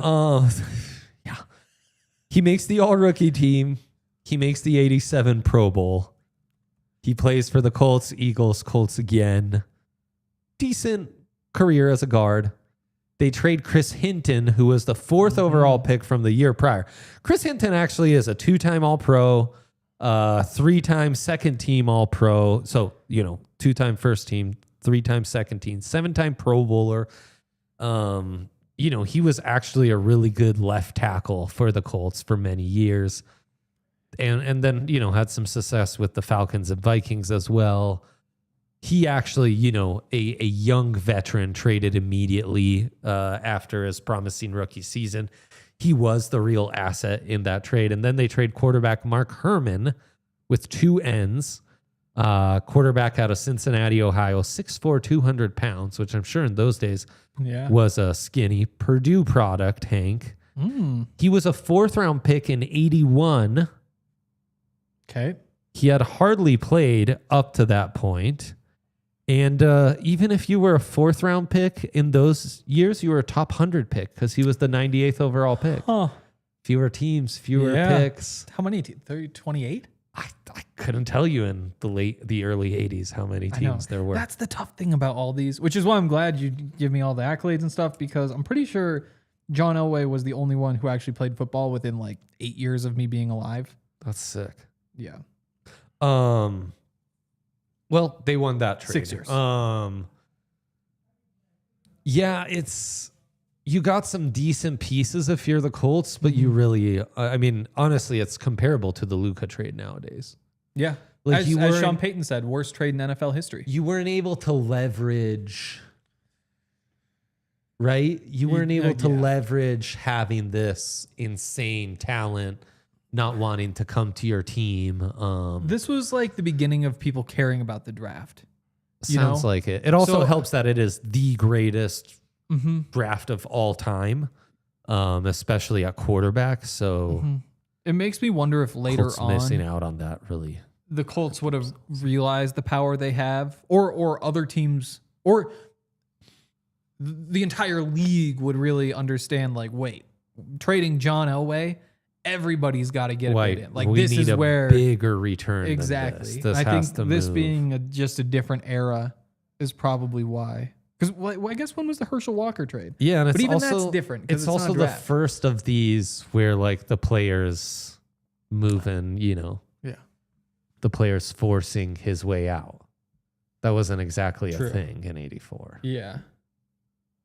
B: Yeah. He makes the all-rookie team. He makes the 87 Pro Bowl. He plays for the Colts, Eagles, Colts again. Decent career as a guard. They trade Chris Hinton, who was the 4th overall pick from the year prior. Chris Hinton actually is a 2-time All-Pro, 3-time second-team All-Pro. So, 2-time first team, 3-time second team, 7-time Pro Bowler. He was actually a really good left tackle for the Colts for many years. And then, had some success with the Falcons and Vikings as well. He actually, a young veteran traded immediately after his promising rookie season. He was the real asset in that trade. And then they trade quarterback Mark Herman with 2 ends. Quarterback out of Cincinnati, Ohio, 6'4", 200 pounds, which I'm sure in those days was a skinny Purdue product, Hank. He was a 4th-round pick in 81.
A: Okay.
B: He had hardly played up to that point. And even if you were a 4th-round pick in those years, you were a top 100 pick because he was the 98th overall pick.
A: Huh.
B: Fewer teams, fewer picks.
A: How many? 28?
B: I couldn't tell you in the early 80s how many teams there were.
A: That's the tough thing about all these, which is why I'm glad you give me all the accolades and stuff, because I'm pretty sure John Elway was the only one who actually played football within like 8 years of me being alive.
B: That's sick.
A: Yeah.
B: Well, they won that trade.
A: 6 years.
B: Yeah, it's you got some decent pieces if you're the Colts, but you really, I mean, honestly, it's comparable to the Luka trade nowadays.
A: Yeah.
B: Like
A: as Sean Payton said, worst trade in NFL history.
B: You weren't able to leverage, right? You weren't able to leverage having this insane talent not wanting to come to your team.
A: This was like the beginning of people caring about the draft.
B: Sounds like it. It also helps that it is the greatest draft of all time, especially at quarterback. So
A: it makes me wonder if later
B: Colts
A: on
B: missing out on that really.
A: The Colts would have realized the power they have, or other teams, or the entire league would really understand, like, wait, trading John Elway, everybody's got to get a bid in. Like,
B: we
A: this
B: need
A: is
B: a
A: where
B: bigger return.
A: Exactly.
B: This
A: I
B: has
A: think
B: to
A: this
B: move.
A: being just a different era is probably why. Because I guess when was the Herschel Walker trade?
B: Yeah, and
A: but
B: it's
A: even
B: also,
A: that's different.
B: It's
A: not
B: also
A: a
B: the
A: draft.
B: first of these where like the players moving, the players forcing his way out. That wasn't exactly a thing in '84.
A: Yeah,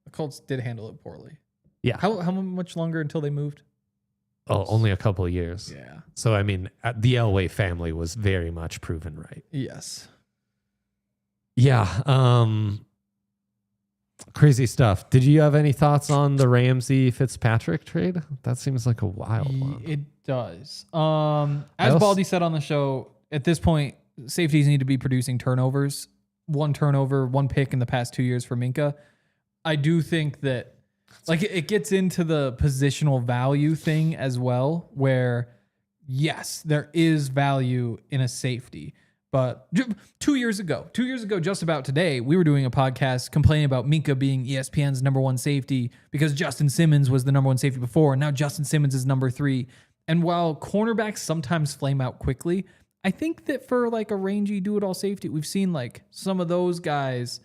A: the Colts did handle it poorly.
B: Yeah.
A: How much longer until they moved?
B: Oh, only a couple of years.
A: Yeah.
B: So I mean, the Elway family was very much proven right.
A: Yes.
B: Yeah. Crazy stuff. Did you have any thoughts on the Ramsey Fitzpatrick trade? That seems like a wild one.
A: It does. As Baldy said on the show, at this point, safeties need to be producing turnovers. 1 turnover, 1 pick in the past 2 years for Minka. I do think that, like, it gets into the positional value thing as well, where yes, there is value in a safety. But 2 years ago, just about today, we were doing a podcast complaining about Minka being ESPN's number 1 safety because Justin Simmons was the number 1 safety before, and now Justin Simmons is number 3. And while cornerbacks sometimes flame out quickly, I think that for like a rangy do-it-all safety, we've seen like some of those guys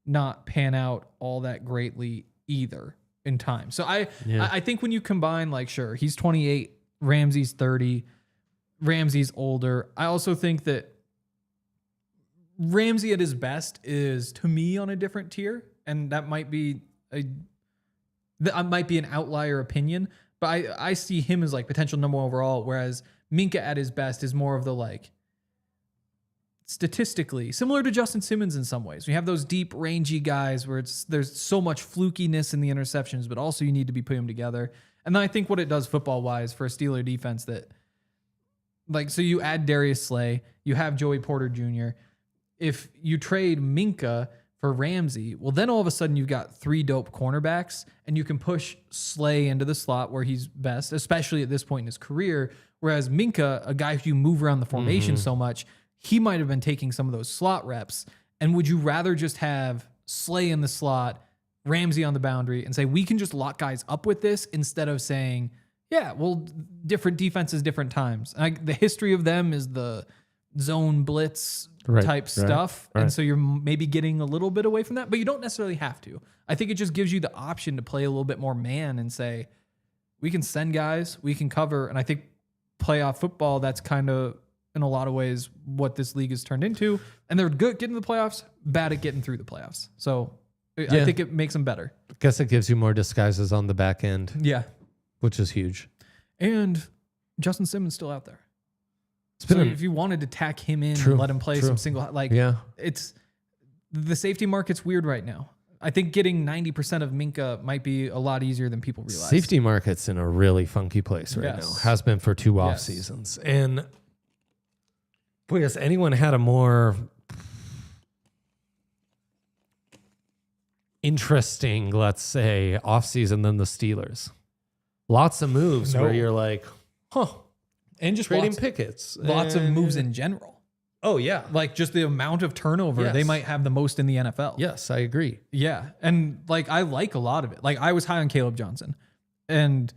A: not pan out all that greatly either in time. So I think when you combine, like, sure, he's 28, Ramsey's 30, Ramsey's older. I also think that Ramsey at his best is, to me, on a different tier, and that might be an outlier opinion, but I see him as like potential number 1 overall, whereas Minka at his best is more of the, like, statistically similar to Justin Simmons in some ways. We have those deep, rangy guys where there's so much flukiness in the interceptions, but also you need to be putting them together. And then I think what it does football-wise for a Steeler defense that, like, so you add Darius Slay, you have Joey Porter Jr., if you trade Minka for Ramsey, well, then all of a sudden you've got 3 dope cornerbacks, and you can push Slay into the slot where he's best, especially at this point in his career. Whereas Minka, a guy who you move around the formation so much, he might have been taking some of those slot reps. And would you rather just have Slay in the slot, Ramsey on the boundary, and say, we can just lock guys up with this, instead of saying, yeah, well, different defenses, different times. The history of them is the zone blitz type stuff.
B: Right.
A: And so you're maybe getting a little bit away from that, but you don't necessarily have to. I think it just gives you the option to play a little bit more man and say, we can send guys, we can cover. And I think playoff football, that's kind of, in a lot of ways, what this league has turned into. And they're good getting to the playoffs, bad at getting through the playoffs. So I think it makes them better.
B: I guess it gives you more disguises on the back end.
A: Yeah.
B: Which is huge.
A: And Justin Simmons still out there. So if you wanted to tack him in and let him play some single, like, it's the safety market's weird right now. I think getting 90% of Minka might be a lot easier than people realize.
B: Safety market's in a really funky place right now. Has been for 2 off seasons. And boy, has anyone had a more interesting, let's say, off season than the Steelers? Lots of moves where you're like, huh.
A: And just
B: trading Pickett's.
A: Lots of moves in general.
B: Oh, yeah.
A: Like, just the amount of turnover, they might have the most in the NFL.
B: Yes, I agree.
A: Yeah. And, like, I like a lot of it. Like, I was high on Caleb Johnson. And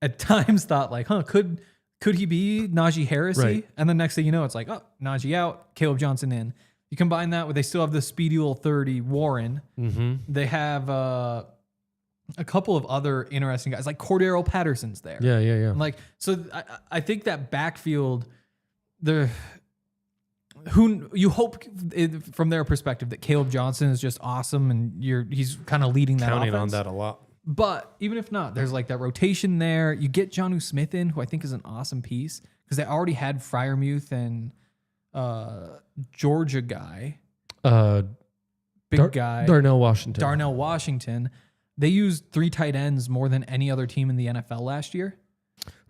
A: at times thought, like, could he be Najee Harris?
B: Right.
A: And the next thing you know, it's like, oh, Najee out, Caleb Johnson in. You combine that with, they still have the speedy little 30, Warren.
B: Mm-hmm.
A: They have a couple of other interesting guys, like Cordero Patterson's there.
B: Yeah.
A: Like, so I think that backfield, who you hope from their perspective that Caleb Johnson is just awesome, and he's kind of leading that
B: Counting
A: offense.
B: on that a lot.
A: But even if not, there's like that rotation there. You get Jonnu Smith in, who I think is an awesome piece because they already had Freiermuth and Georgia guy. Big guy.
B: Darnell
A: Washington. They used 3 tight ends more than any other team in the NFL last year.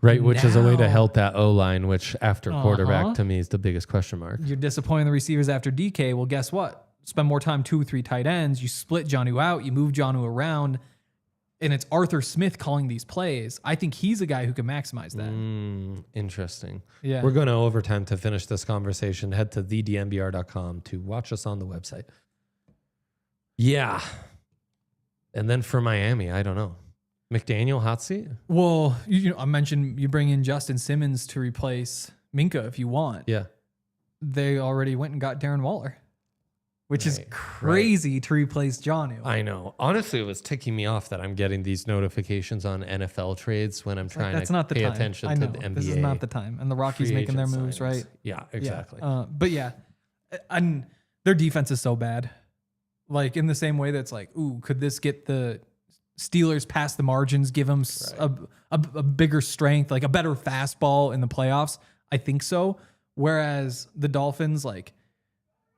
B: Right, which is a way to
A: Now-
B: help that O-line, which after quarterback to me is the biggest question mark.
A: You're disappointing the receivers after DK. Well, guess what? Spend more time 2 or 3 tight ends. You split Jonnu out. You move Jonnu around. And it's Arthur Smith calling these plays. I think he's a guy who can maximize that.
B: Interesting.
A: Yeah.
B: We're going to overtime to finish this conversation. Head to thednvr.com to watch us on the website. Yeah. And then for Miami, I don't know. McDaniel, hot seat?
A: Well, I mentioned you bring in Justin Simmons to replace Minka if you want.
B: Yeah.
A: They already went and got Darren Waller, which is crazy to replace Jonnu.
B: I know. Honestly, it was ticking me off that I'm getting these notifications on NFL trades when I'm trying to pay attention to the NBA.
A: This is not the time. And the Rockies making their moves,
B: signings.
A: right?
B: Yeah, exactly.
A: Yeah. But yeah, and their defense is so bad. Like in the same way that's like, ooh, could this get the Steelers past the margins, give them a bigger strength, like a better fastball in the playoffs? I think so. Whereas the Dolphins, like,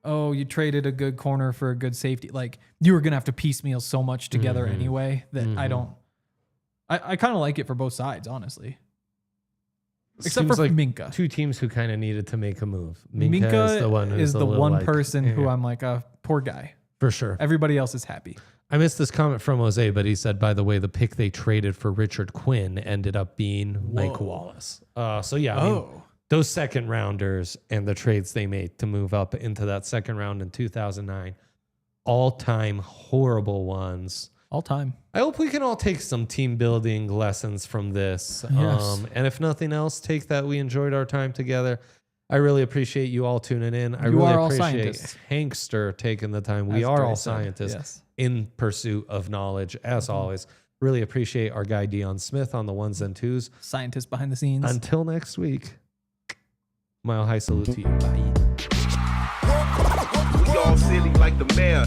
A: oh, you traded a good corner for a good safety. Like you were going to have to piecemeal so much together anyway that I kind of like it for both sides, honestly. Except for Minka.
B: 2 teams who kind of needed to make a move. Minka is the one who's
A: person who I'm like, poor guy.
B: For sure.
A: Everybody else is happy.
B: I missed this comment from Jose, but he said, by the way, the pick they traded for Richard Quinn ended up being Mike Wallace. So yeah, I mean, those second rounders and the trades they made to move up into that second round in 2009, all-time horrible ones.
A: All time.
B: I hope we can all take some team building lessons from this.
A: Yes.
B: And if nothing else, take that we enjoyed our time together. I really appreciate you all tuning in. I really appreciate Hankster taking the time. We are all scientists in pursuit of knowledge, as always. Really appreciate our guy Dion Smith on the ones and twos.
A: Scientist behind the scenes.
B: Until next week, Mile high salute to you. Bye.
C: We all silly like the mayor.